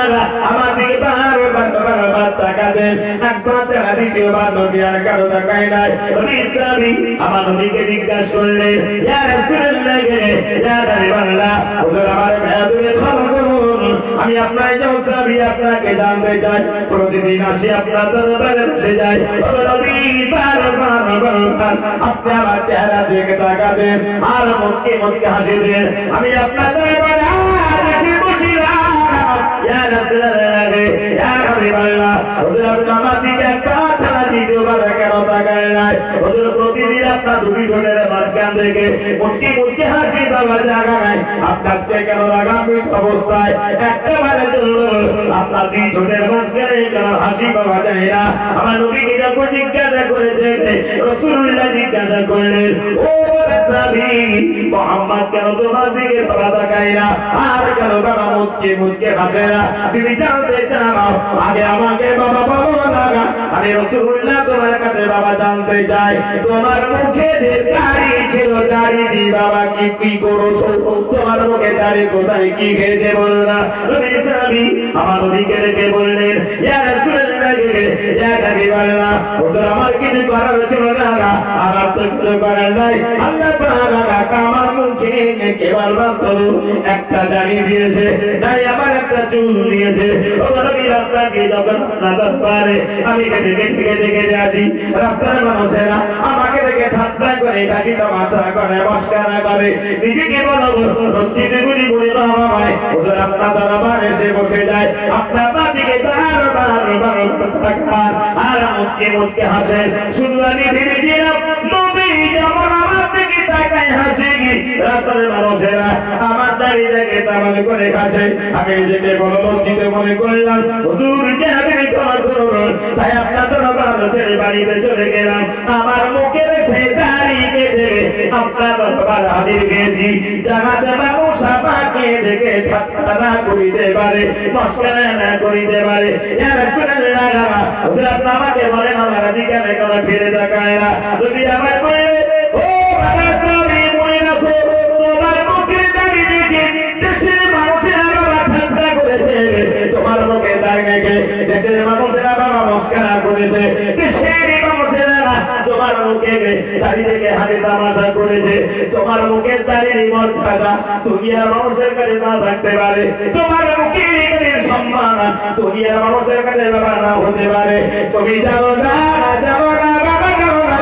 [SPEAKER 2] আমার দিকে বারবার তাকাতেন একবার তারা দ্বিতীয়বার নবী আর কারো তাকায় নাই নবী সাহাবী আমার নবীকে জিজ্ঞাসা করলেন ইয়া রাসূলুল্লাহ ইয়া হাবিবাল্লাহ হুজুর আমার ভাইদের খবর করুন আমি আপনার সাহাবী আপনাকে জানতে চাই প্রতিদিন আসি আপনার দরবারে বসে যাই নবী বারবার আপনি আমার চেহারা দিকে তাকাতেন আর মুচকি মুচকি হাসি দেন আমি আপনার দরবারে এসে বসিলাম ইয়া রাসূলুল্লাহ ইয়া হাবিবাল্লাহ হুজুর আপনি আমার দিকে একটা ছাড়া দ্বিতীয়বার কেন তাকায় নাই হুজুর প্রতিদিন আপনার দুটি ঠোঁটের মাঝখান থেকে মুচকি মুচকি হাসি পাওয়ার জায়গা নাই আপনার কেন রাগান্বিত অবস্থায় একবারে আপনার দুই ঠোঁটের মাঝখানে কেন হাসি পাওয়া যায় না আমার নবীকে যখন জিজ্ঞাসা করেছে রাসূলুল্লাহ জিজ্ঞাসা করলেন ও সাহাবী মুহাম্মদ কেন তোমার দিকে বাবা তাকায় না আর কেন বাবা মুচকি মুচকি হাসে না তুমি জানতে চাও আগে আমাকে বাবা বলো না আমি রাসূলুল্লাহ তোমার কাছে বাবা জানতে চাই তোমার মুখে যে দাড়ি ছিল দাড়ি বাবা কি কি করেছো তোমার মুখে দাড়ি কোথায় কি খেয়েছে বলো না নবী সাহাবী আমার নবীকে ডেকে বললেন ইয়া রাসূলুল্লাহ ইয়া হাবিবাল্লাহ হুজুর আমার কিছু করার ছিল না আমার তো কিছু করার নাই আল্লাহ পাক আমার মুখে কেবল মাত্র একটা দাড়ি দিয়েছে তাই আমার একটা চুল দিয়েছে ও নবী রাস্তা দিয়ে যখন আপনার পারে আমি কেটে আসি রাস্তার মানুষেরা আমাকে দেখে ঠাট্টা করে কাটি তামাশা করে মস্করা করে নিজেকে বলবো রঞ্জিত গুলি বলে বাবা ভাই হুজুর আপনার দরবারে এসে বসে যায় আপনার দিকে বারবার তাকান আর মুচকে মুচকে হাসেন শুধু আমি ভেবেছিলাম নবী যেমন আমার দিকে তাকায় হাসে রাস্তার মানুষেরা আমার দাড়ি দেখে তামাল করে হাসে আমি নিজেকে বড় লজ্জিত মনে করলাম হুজুর আমি ক্ষমা করুন তাই আপনার দরবারে ছেড়ে বাড়িতে চলে গেলাম আমার মুখের সেই দাড়ি কেটে আপনার দরবারে হাজির হয়েছি জানাতে মানুষ আমাকে দেখে ঠাট্টা করিতে পারে মস্করা না করিতে পারে ইয়া রাসূলুল্লাহ হুজুর আপনি আমাকে বলেন আমার দিকে কেন ফিরে তাকায় না যদি আমার বলে ও বাবা সাহাবী মনে রাখো তোমার মুখের দাড়ি দেখে দেশের মানুষেরা বাবা ঠাট্টা করেছে তোমার মুখে দাড়ি দেখে দেশের মানুষেরা বাবা মস্করা করেছে দেশের মানুষেরা তোমার মুখে দাড়ি দেখে হাসি তামাশা করেছে তোমার মুখের দাড়ির মর্যাদা দুনিয়ার মানুষের কাছে না থাকতে পারে তোমার মুখের সম্মান দুনিয়ার মানুষের কাছে বাবা না হতে পারে তুমি জানো না বাবা জানো না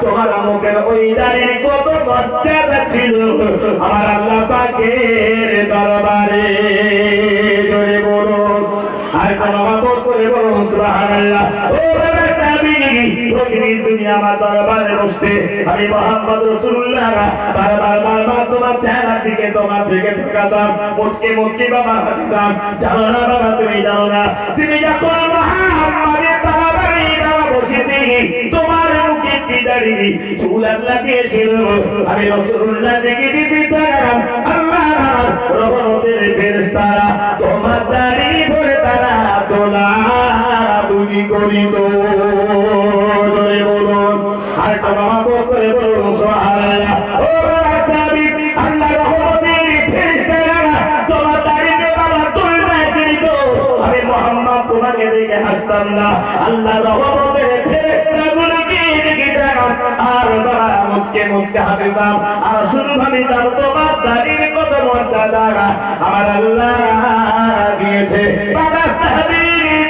[SPEAKER 2] তোমার মুখের ওই দাড়ির কত মর্যাদা ছিল আমার আল্লাহ পাকের দরবারে জোরে বলুন আর কোন মহব্বত করে বলুন সুবহানাল্লাহ ও বাবা সাহাবী প্রতিদিন তুমি আমার দরবারে বসতে আমি মুহাম্মদ রাসূলুল্লাহ বারবার তোমার চেহারা দিকে তোমার দিকে তাকাতাম মুচকি মুচকি বাবা হাসতাম জানো না বাবা তুমি জানো না তুমি যখন মুহাম্মাদের দরবারে বাবা বসেছি তোমার মুখে কি দাড়ি চুল আল্লাহ দিয়েছিল আমি রাসূলুল্লাহ দিকে দিতে তাকালাম আল্লাহ রহমতের ফেরেশতারা তোমার দাড়ি ধরে তারা তোলা দুনি করিত ধরে বলুন আর মহব্বত করে বলুন সুবহানাল্লাহ ও বাবা সাহাবী আল্লাহ রহমতের ফেরেশতারা তোমার দাড়িতে বাবা তুলনা করিত আমি মুহাম্মদ তোমাকে দেখে হাসতাম না আল্লাহ রহমতের ফেরেশতাগুলোকে দেখে আর বাবা মুচকে মুচকে হাসতাম আর শুধু ভাবিতাম তোমার দাড়ির কত মর্যাদা আমার আল্লাহ দিয়েছে বাবা সাহাবী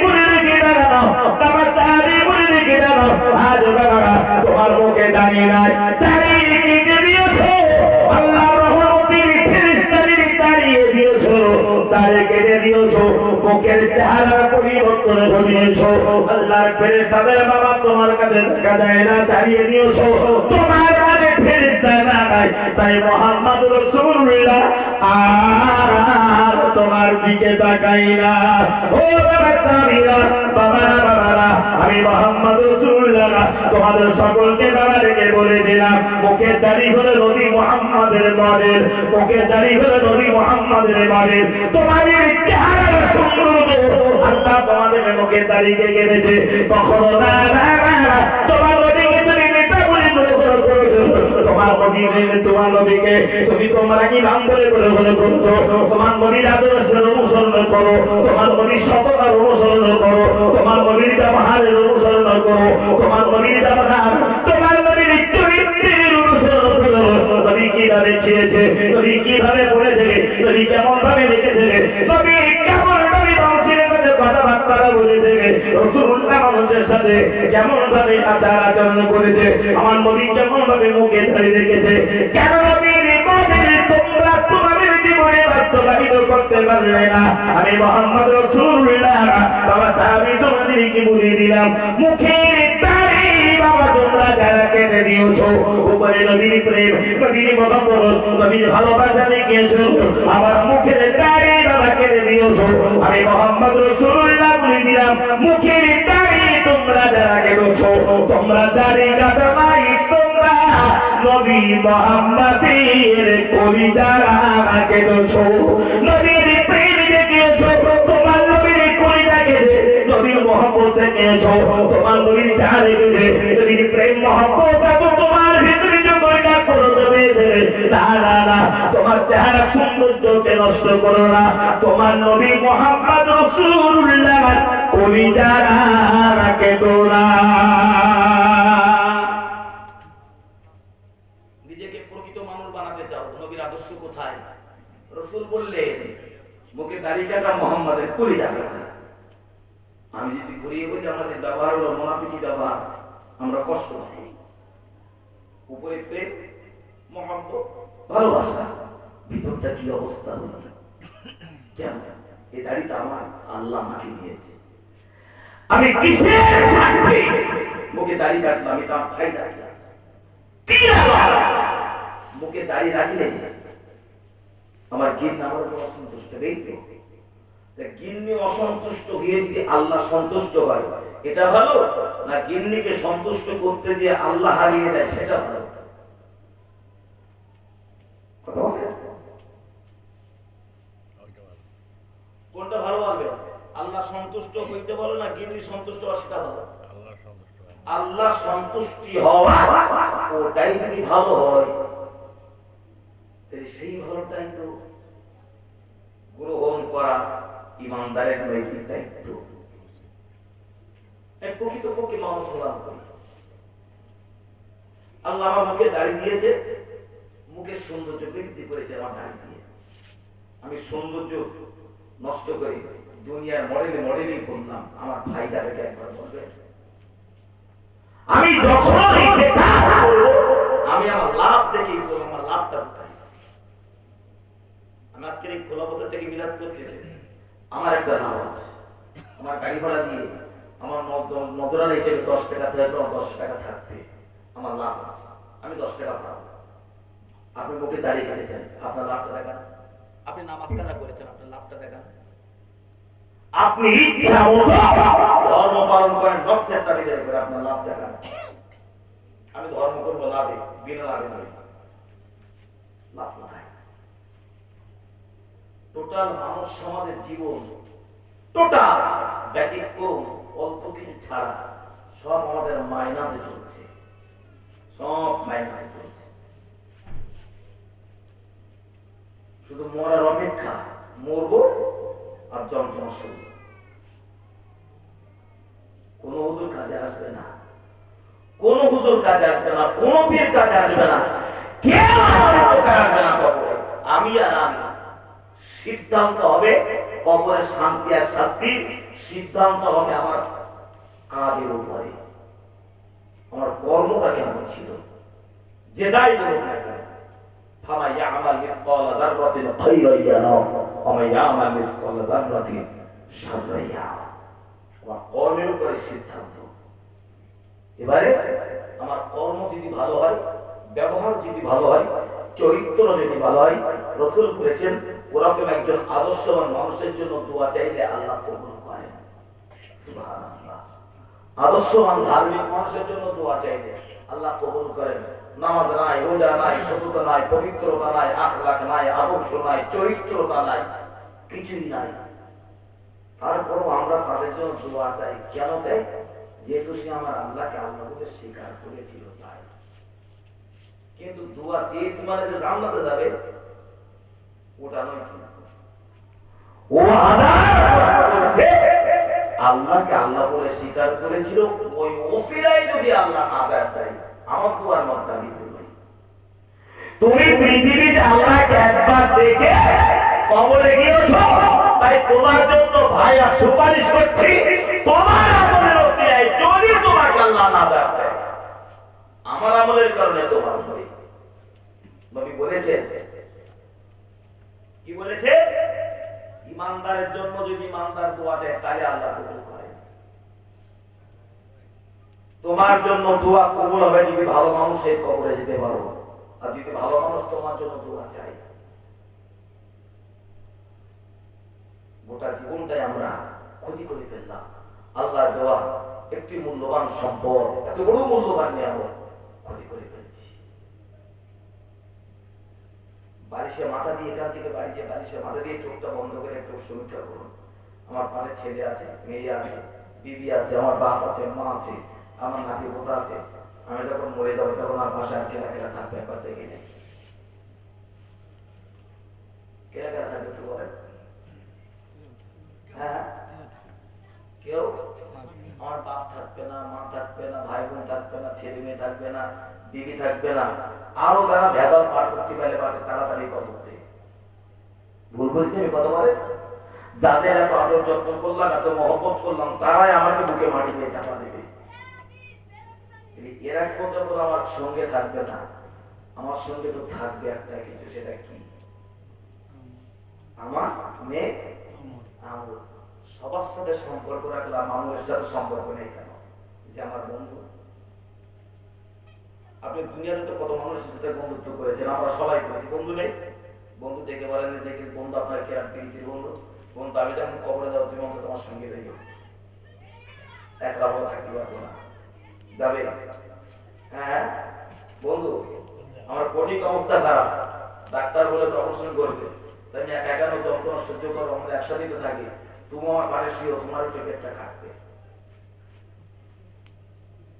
[SPEAKER 2] বলে রেখে দাও বাবা সাহাবী বলে রেখে দাও আজ বাবা তোমার মুখে দাঁড়িয়ে নাই দাড়ি কেটে দিয়েছো আল্লাহ রহমতের ফেরেশতাদের দাঁড়িয়ে দিয়েছো দাড়ি কেটে দিয়েছো মুখ মুখের চেহারা পরিবর্তন ঘটিয়েছো আল্লাহর ফেরেশতাদের বাবা তোমার কাছে দেখা যায় না দাঁড়িয়ে নিয়েছো তোমার কাছে ফেরেশতা নাই তাই মুহাম্মদ রাসূলুল্লাহ আর তোমার দিকে তাকাই না ও বাবা সামিরা বাবারা আমি মুহাম্মদ রাসূলুল্লাহ তোমাদের সকলকে বাবা রেখে বলে দিলাম মুখের দাড়ি হলো নবী মুহাম্মদের মডেল মুখের দাড়ি হলো নবী মুহাম্মদের মডেল তোমাদের চেহারা সুন্দর আল্লাহ তোমাদের মুখের দাড়িকে কেটেছে কখনো না তোমার নবীকে তুমি নেতা বলে তোমার নবীকে তুমি তোমরা কি নাম বলে করছো তোমার নবীর আদর্শের অনুসরণ করো তোমার নবীর সততার অনুসরণ করো তোমার নবীর ব্যবহারের অনুসরণ করো তোমার নবীর ব্যবহার তোমার নবীর চরিত্রের অনুসরণ করো নবী কিভাবে খেয়েছে নবী কিভাবে বলেছে নবী কেমন ভাবে রেখেছে নবী কেমন ভাবে মানুষের সাথে কথাবার্তা বলেছে রাসূলুল্লাহ মানুষের সাথে কেমন ভাবে আচার আচরণ করেছে আমার নবী কেমন ভাবে মুখে ধরে রেখেছে কেন নবীর মডেল তোমরা তোমাদের জীবনে বাস্তবায়িত করতে পারলে না আমি মুহাম্মদ রাসূলুল্লাহ বাবা সাহাবী তোমাদেরকে বলে দিলাম মুখের দাড়ি বাবা তোমরা যারা কেটে দিয়েছো উপরে নবীর প্রেম নবীর মহব্বত নবীর ভালোবাসা দেখিয়েছো আমার মুখের দাড়ি বাবা কেটে দিয়েছো আমি মুহাম্মদ রাসূলুল্লাহ বলে দিলাম মুখের দাড়ি তোমরা যারা কেটেছো তোমরা দাড়ি কাটো নাই তোমরা নবী মুহাম্মাদের কলিজারা কেটেছো নবীর প্রেম দেখিয়েছো তোমার নবীর কলিজা কেটে নবীর মহব্বত দেখিয়েছো তোমার নবীর জান কেটে নবীর প্রেম মহব্বত তোমার ভিতরে জয়টা করে দেবে না তোমার চেহারা সৌন্দর্যকে নষ্ট করো না তোমার নবী মুহাম্মদ রাসূলুল্লাহ কলিজারা কেটো না
[SPEAKER 1] নিজেকে প্রকৃত মানুষ বানাতে চাও নবীর আদর্শ কোথায় রাসূল বললেন মুখে দাড়ি কাটা মুহাম্মাদের কলিজা কাটা আমি যদি ঘুরিয়ে বলি আমাদের ব্যবহার হলো মুনাফিকি ব্যবহার আমরা কষ্ট পাই উপরে প্রেম মহব্বত ভালোবাসা ভিতরটা কি অবস্থা হলো কেন এই দাড়িটা আমার আল্লাহ আমাকে দিয়েছে আমি কিসের স্বার্থে মুখে দাড়ি কাটলাম আমি তার ফায়দা কি আছে কি লাভ আছে মুখে দাড়ি রাখলে আমার গিন্নি আমার উপর অসন্তুষ্ট নেই তো গিন্নি অসন্তুষ্ট হয়ে যদি আল্লাহ সন্তুষ্ট হয় এটা ভালো না গিন্নিকে সন্তুষ্ট করতে যে আল্লাহ হারিয়ে দেয় সেটা ভালো কোনটা ভালো বলবে আল্লাহ সন্তুষ্ট হইতে বলো না গিন্নি সন্তুষ্ট হওয়া সেটা ভালো আল্লাহ সন্তুষ্টি হওয়া ওটাই যদি ভালো হয় সেই ভালোটাই তো গ্রহণ করা ইমানদারের নৈতিক দায়িত্ব প্রকৃতপক্ষে মানুষ লাভ করি আল্লাহ আমার মুখে দাড়ি দিয়েছে মুখের সৌন্দর্য বৃদ্ধি করেছে আমার দাড়ি দিয়ে আমি সৌন্দর্য নষ্ট করে দুনিয়ার মডেলিং করলাম আমার ফায়দা রেখে একবার বলবে আমি যখনই দেখা করব আমি আমার লাভ দেখে আমার লাভটা কোথায় আমি আজকের এই খোলাপথর থেকে মিলাদ করতে এসেছি আমার একটা লাভ আছে আমার গাড়ি ভাড়া দিয়ে আমার নজরাল হিসেবে 10 টাকা থাকবে 10 টাকা থাকবে আমার লাভ আছে আমি 10 টাকা পাবো আপনি মুখে দাঁড়িয়ে কাটেছেন আপনার লাভটা দেখান আপনি নামাজ কাজা করেছেন আপনার লাভটা দেখান আপনি ইচ্ছা মতো ধর্ম পালন করেন নফসের তাবিদের করে আপনার লাভ দেখান আমি ধর্ম করবো লাভে বিনা লাভে নয় লাভ কোথায় টোটাল মানব সমাজের জীবন টোটাল ব্যতিক্রম অল্প কিছু ছাড়া সব আমাদের মাইনাসে চলছে সব মাইনাসে চলছে শুধু মরার অপেক্ষা মরবো আর যন্ত্রণা শুরু কোন হুজুর কাজে আসবে না কোন হুজুর কাজে আসবে না কোন পীর কাজে আসবে না কেউ আসবে না কবরে আমি আর আমি সিদ্ধান্ত হবে কবরের শান্তি আর শাস্তি সিদ্ধান্ত হবে আমার কাজের উপরে আমার কর্মটা কেমন ছিল যে যাই বলুক না কেন ফামান ইয়ামাল মিসকাল যাররাতিন খায়রান ইয়ারাহু ওয়া মান ইয়ামাল মিসকাল যাররাতিন সাজাইয়া আমার কর্মের উপরে সিদ্ধান্ত। এবারে আমার কর্ম যদি ভালো হয়, ব্যবহার যদি ভালো হয়, চরিত্র যদি ভালো হয়, রাসূল বলেছেন ওরকম একজন আদর্শবান মানুষের জন্য দোয়া চাইলে আল্লাহ কবুল করেন। সুবহানাল্লাহ। আদর্শবান ধার্মিক মানুষের জন্য দোয়া চাইলে আল্লাহ কবুল করেন। নামাজ নাই, রোজা নাই, সততা নাই, পবিত্রতা নাই, আখলাক নাই, আদর্শ নাই, চরিত্রতা নাই, কিছুই নাই, তারপরও আমরা তাদের জন্য দোয়া চাই। কেন চাই? যেহেতু সে আমার আল্লাহকে আল্লাহ বলে স্বীকার করেছিল তাই। কিন্তু দোয়া চেয়েছি মানে যে জান্নাতে যাবে ওটা নয়। কিন্তু ও আল্লাহকে আল্লাহ বলে স্বীকার করেছিল, ওই ওসিলায় যদি আল্লাহ নাজাত দেয় আমার দোয়ার মধ্যে দিতে নয়। তুমি পৃথিবীতে আল্লাহকে একবার দেখে কবরে গিয়েছো, তাই তোমার জন্য ভাইয়া সুপারিশ করছি, তোমার আমলের ওসিলায় যদি তোমাকে আল্লাহ নাজাত দেয় আমার আমলের কারণে তোমার নয়। নবী বলেছেন, কি বলেছে? ইমানদারের জন্য যদি ইমানদার দোয়া চায় তাহলে আল্লাহ কবুল করে। তোমার জন্য দোয়া কবুল হবে যদি ভালো মানুষের কবরে যেতে পারো, আর যদি ভালো মানুষ তোমার জন্য দোয়া চায়। গোটা জীবনটাই আমরা ক্ষতি করে ফেললাম। আল্লাহর দেওয়া একটি মূল্যবান সম্পদ, এত বড় মূল্যবান নিয়ামত ক্ষতি করে ফেলছি। বালিশে মাথা দিয়ে এখান থেকে বাড়ি দিয়ে বালিশে মাথা দিয়ে চোখটা বন্ধ করে একটু সমীক্ষা করুন। আমার পাশে ছেলে আছে, মেয়ে আছে, বিবি আছে, আমার বাপ আছে, মা আছে, আমার নাতি পোতা আছে। আমি যখন মরে যাবো তখন আর বাসায় কেনা কেনা থাকবে একবার দেখে নেই। কেনা কেনা থাকবে একটু বলেন? হ্যাঁ, কেউ আমার বাপ থাকবে না, মা থাকবে না, ভাই বোন থাকবে না, ছেলে মেয়ে থাকবে না, বিবি থাকবে না, আরো তারা ভেজাল পার করতে পারলে পাশে তাড়াতাড়ি কবর দেয়। ভুল বলছি আমি কথা বলে? যাদের এত আদর যত্ন করলাম, এত মহব্বত করলাম, তারাই আমাকে বুকে মাটি দিয়ে চাপা দেবে। এরা যখন আমার সঙ্গে থাকবে না, আমার সঙ্গে তো থাকবে একটা কিছু, সেটা কি? আমার মেয়ে আমল। সবার সাথে সম্পর্ক রাখলাম, আমলের সাথে সম্পর্ক নেই কেন? যে আমার বন্ধু। আপনি দুনিয়াতে তো কত মানুষের সাথে বন্ধুত্ব করেছেন, আমরা সবাই করেছি। বন্ধু নেই? বন্ধু ডেকে বলেন, দেখে বন্ধু আপনার কে? প্রীতির বন্ধু। বন্ধু আমি যখন কবরে যাবো তুমি আমাকে তোমার সঙ্গে যাই, একলা বলে থাকতে পারবো না, যাবে? হ্যাঁ বন্ধু, আমার কঠিন অবস্থা খারাপ, ডাক্তার বলে অপারেশন করবে, তাই আমি একা যন্ত্রণা সহ্য করবো, আমাদের একসাথে তো থাকি, তুমি আমার পাশে শুয়েও তোমার পেটটা কাটবে,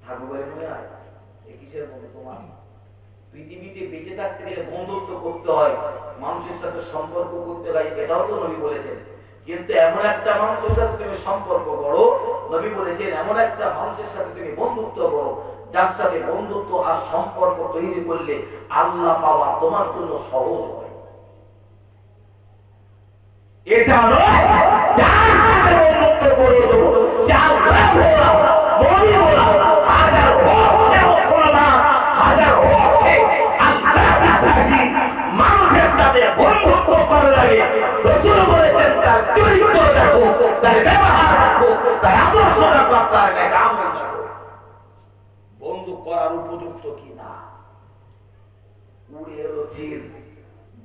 [SPEAKER 1] থাকবো বলে মনে হয়? এই কিসের বন্ধু তোমার? পৃথিবীতে বেঁচে থাকতে গেলে বন্ধুত্ব করতে হয়, মানুষের সাথে সম্পর্ক করতে হয়, এটাও তো নবী বলেছেন। কিন্তু এমন একটা মানুষের সাথে তুমি সম্পর্ক করো, নবী বলেছেন এমন একটা মানুষের সাথে তুমি বন্ধুত্ব করো, যার সাথে বন্ধুত্ব আর সম্পর্ক তৈরি করলে আল্লাহ পাওয়া তোমার জন্য সহজ হয়। এটা নয় যার সাথে বন্ধুত্ব করেছো সে আল্লাহ বলা, নবী বলা, হাজার হোক সে মুসলমান, হাজার হোক সে আল্লাহ বিশ্বাসী মানুষের সাথে বন্ধুত্ব করা লাগে। রাসূল বলেছেন তার চরিত্র দেখো, তার ব্যবহার দেখো, তার আদর্শ দেখো, তার নেক আমল দেখো, বন্ধু করার উপযুক্ত কিনা। উড়ে এলো চিল,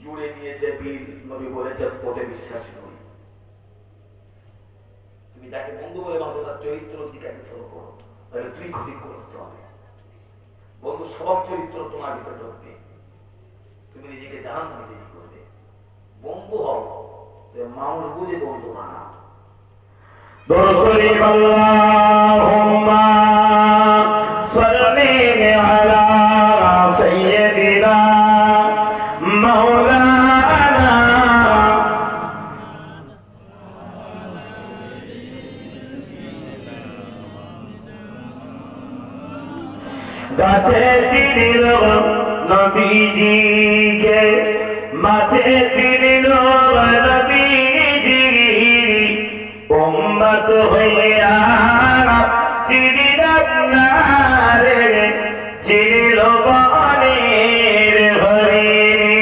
[SPEAKER 1] জুড়ে নিয়েছে বিল, নবী বলেছেন ওতে বিশ্বাসী নই। তুমি যাকে বন্ধু বলে মাত্র তার চরিত্র দিকে ফলো করো, তাহলে তুই ক্ষতিগ্রস্ত হবে। বন্ধু স্বভাব চরিত্র তোমার ভিতরে ঢুকবে, তুমি নিজেকে জাহান্নামে তৈরি করবে। বন্ধু হও, মানুষ বুঝে বন্ধু বানাও।
[SPEAKER 2] দরুদ আল্লাহুম্মা সাল্লি আলা সাইয়্যিদিনা মাওলানা গাছে চিনিল নবীজিকে, মাঝে চিনিল নবীজি, উম্মত হইয়া চিনিলাম না রে, চিনিল বনের হরিণী।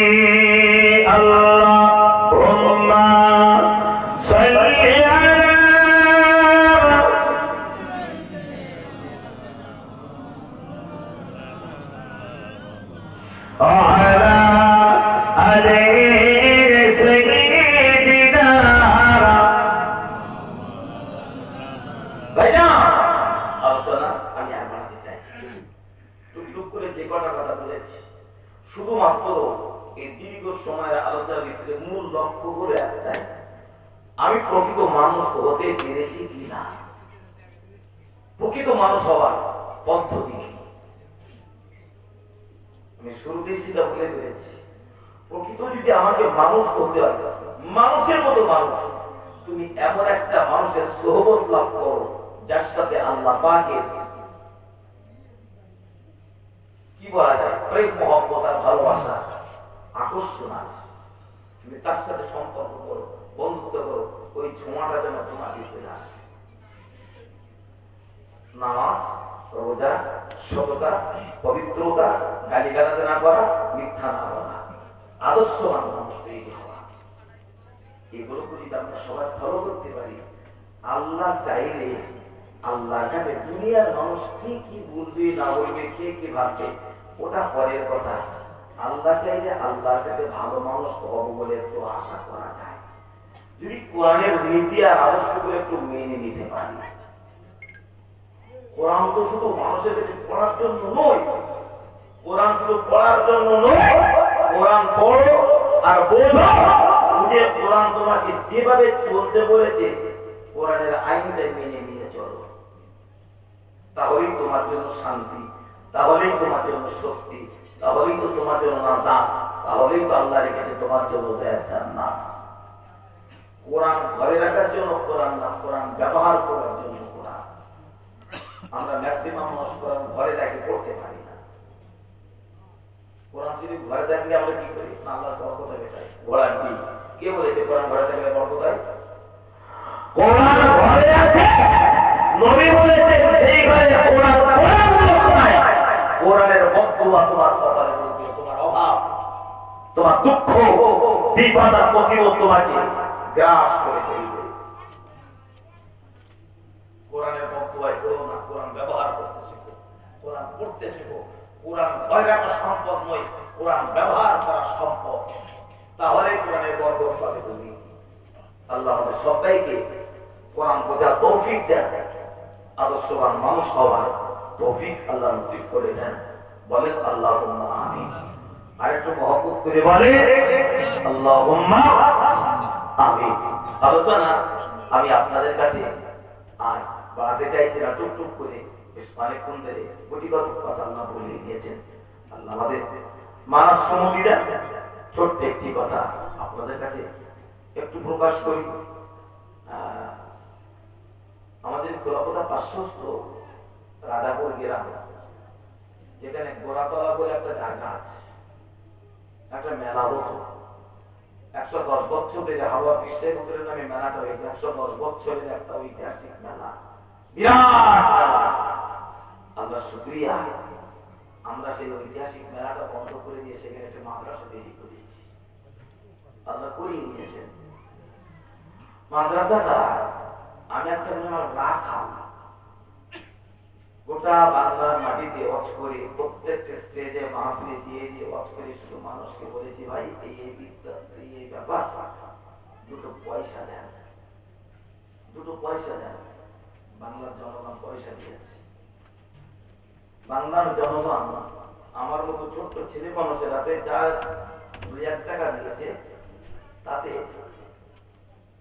[SPEAKER 2] আল্লাহুম্মা সাল্লি আলা
[SPEAKER 1] ভাইরা আলোচনা আমি আর বাড়াতে চাইছি টুকটুক করে যে কটা কথা বলেছি শুধুমাত্র এই দীর্ঘ সময়ের আলোচনার ভিতরে মূল লক্ষ্য করে একটাই, আমি প্রকৃত মানুষ হতে পেরেছি কিনা, প্রকৃত মানুষ হওয়ার পদ্ধতি কি। আমি শুরুতেই সেটা বলে পেরেছি, প্রকৃত যদি আমাকে মানুষ হতে হয়, মানুষের মতো মানুষ, তুমি এমন একটা মানুষের সোহবত লাভ করো যার সাথে আল্লাহ পাকের কি বলা যায় প্রেম মহব্বত আর ভালোবাসা আকর্ষণ আছে, তুমি তার সাথে সম্পর্ক করো, বন্ধুত্ব করো, ওই ছোঁয়াটা যেন তোমার ভিতরে আসে। নামাজ, রোজা, সততা, পবিত্রতা, গালিগালাজ না করা, মিথ্যা না বলা, আদর্শবান মানুষ তৈরি হওয়া, এগুলো যদি আমরা সবাই ফলো করতে পারি, আল্লাহ চাইলে আল্লাহর কাছে দুনিয়ার মানুষ কি কি বলবে না বলবে, কে কি ভাববে, ওটা পরের কথা। আল্লাহ চাইলে আল্লাহর কাছে ভালো মানুষ হবো বলে একটু আশা করা যায়, যদি কোরআনের নীতি আর আদর্শগুলো একটু মেনে নিতে পারি। কোরআন তো শুধু মানুষের কাছে পড়ার জন্য নয়, কোরআন শুধু পড়ার জন্য নয়, কোরআন পড়ো আর বোঝো, বুঝে কোরআন তোমাকে যেভাবে চলতে বলেছে কোরআনের আইনটা মেনে নিয়ে চলো, তাহলেই তোমার জন্য শান্তি, তাহলেই তোমার জন্য স্বস্তি, তাহলেই তো তোমার জন্য নাজাত, তাহলেই তো আল্লাহ রেখেছে তোমার জন্য জান্নাত। কোরআন ঘরে রাখার জন্য কোরআন না, কোরআন ব্যবহার করার জন্য কোরআন। আমরা ম্যাক্সিমাম মানুষ কোরআন ঘরে রাখি, পড়তে পারি না। কোরআন শরীফ ঘরে থাকলে আমরা কি করি, আল্লাহর বরকত হবে তাই ঘোড়ার দিই। কে বলেছে কোরআন ঘরে থাকলে বরকত হয়? কোরআন ঘরে আছে, নবী বলেছেন সেই ঘরে কোরআন শোনায়, কোরআনের বক্তব্য তোমার কপালে পড়বে, তোমার অভাব, তোমার দুঃখ, বিপদ আর মুসিবত তোমাকে গ্রাস করে ফেলবে। কোরআনের বক্তব্য করো না, কোরআন ব্যবহার করতে শেখো, কোরআন পড়তে শেখো। কোরআন ঘরে রাখা সম্পদ নয়, কোরআন ব্যবহার করা সম্পদ, তাহলে কোরআনের বরকত পাবে তুমি। আল্লাহ আমাদের সবাইকে কোরআন বোঝার তৌফিক দেন, আদর্শবান মানুষ হওয়ার তৌফিক আল্লাহ নসিব করে দেন। বলেন আল্লাহুম্মা আমিন। আর একটু মহব্বত করে বলে আল্লাহুম্মা আমিন। আলোচনা আমি আপনাদের কাছে আর বাড়াতে চাইছি না, টুকটুক করে বেশ অনেকক্ষণ ধরে কোটিগত কথা আল্লাহ বলিয়ে দিয়েছেন। আল্লাহ আমাদের মানস সম্মতিটা ছোট্ট একটি কথা আপনাদের কাছে একটু প্রকাশ করি। আমাদের গোলাপতা পার্শ্বস্থ রাজাপুর গ্রাম, যেখানে গোড়াতলা বলে একটা জায়গা আছে, একটা মেলা হতো 110 বছর ধরে। হাওয়া বিশ্বের নামে মেলাটা হয়েছে, 110 বছরের একটা ঐতিহাসিক মেলা, বিরাট মেলা। আল্লাহ শুকরিয়া, আমরা সেই ঐতিহাসিক মেলাটা বন্ধ করে দিয়ে সেখানে একটা মাদ্রাসা তৈরি করেছি, আল্লাহ করিয়ে নিয়েছেন। মাদ্রাসাটা আমি একটা রাখাল, গোটা বাংলার মাটিতে ওয়াজ করে, প্রত্যেকটা স্টেজে মাহফিলে দিয়ে ওয়াজ করে শুধু মানুষকে বলেছি, ভাই এই বিদ্যা, এই ব্যাপার, দুটো পয়সা দেন, দুটো পয়সা দেন। বাংলার জনগণ পয়সা দিয়েছে, বাংলার জনগণ আমার মতো ছোট্ট ছেলে মানুষের হাতে যা 2-1 টাকা দিয়েছে, তাতে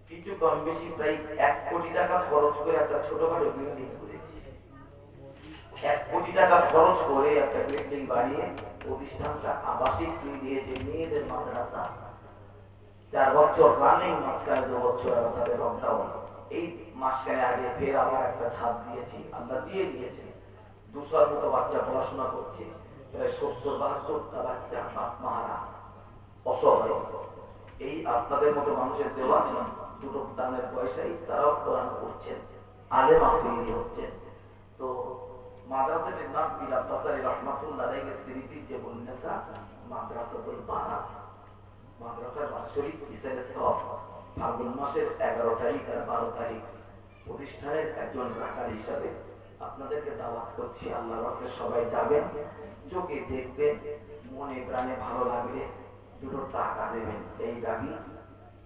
[SPEAKER 1] কিছু কম বেশি প্রায় 1 কোটি টাকা খরচ করে একটা ছোটখাটো বিল্ডিং করেছি। 1 কোটি টাকা খরচ করে একটা বিল্ডিং বানিয়ে প্রতিষ্ঠানটা আবাসিক দিয়েছে, মেয়েদের মাদ্রাসা। 4 বছর রানিং, মাঝখানে 2 বছর তাদের লকডাউন। এই মাসখানে আগে ফের আবার একটা ছাদ দিয়েছি, আল্লাহ দিয়ে দিয়েছে। 200-র মতো বাচ্চা পড়াশোনা করছে, প্রায় 70-72টা বাচ্চা বাপ মারা অসহায়। এই আপনাদের মতো মানুষের দেওয়া দুটো দানের পয়সাই তারাও কোরআন করছেন, আলেমা তৈরি হচ্ছেন। তো মাদ্রাসাটির নাম পীর আব্বাস আলী রহমাতুল্লাহ আলাইহির স্মৃতির যে বন্যাসা মাদ্রাসাতুল বানাত। মাদ্রাসার বাৎসরিক হিসেবে সব ফাল্গুন মাসের 11 তারিখ আর 12 তারিখ প্রতিষ্ঠানের একজন রাখাল হিসাবে আপনাদেরকে দাওয়াত করছি। আল্লাহর রাস্তায় সবাই যাবেন, চোখে দেখবেন, মনে প্রাণে ভালো লাগলে দুটো টাকা দেবেন, এই দাবি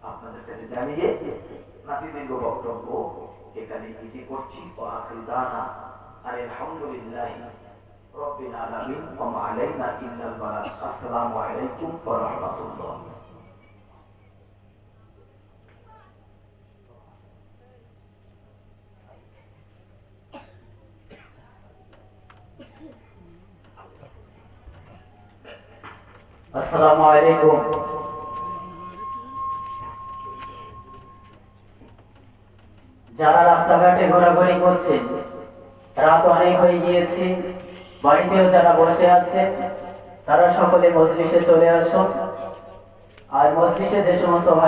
[SPEAKER 1] আপনাদের কাছে জানিয়ে নাতি দীর্ঘ বক্তব্য এখানে ইতি করছি। ওয়া আখিরু দানা আলহামদুলিল্লাহি রাব্বিল আলামিন ওয়া মা আলাইনা ইল্লাল বালাগ। আসসালামু আলাইকুম ওয়া রাহমাতুল্লাহ।
[SPEAKER 3] আসসালামু আলাইকুম। যারা রাস্তাঘাটে ঘোরাঘুরি করছেন, রাত অনেক হয়ে গিয়েছে, বাড়িতেও যারা বসে আছে তারা সকলে মজলিসে চলে আসুন। আর মজলিসে যে সমস্ত ভাই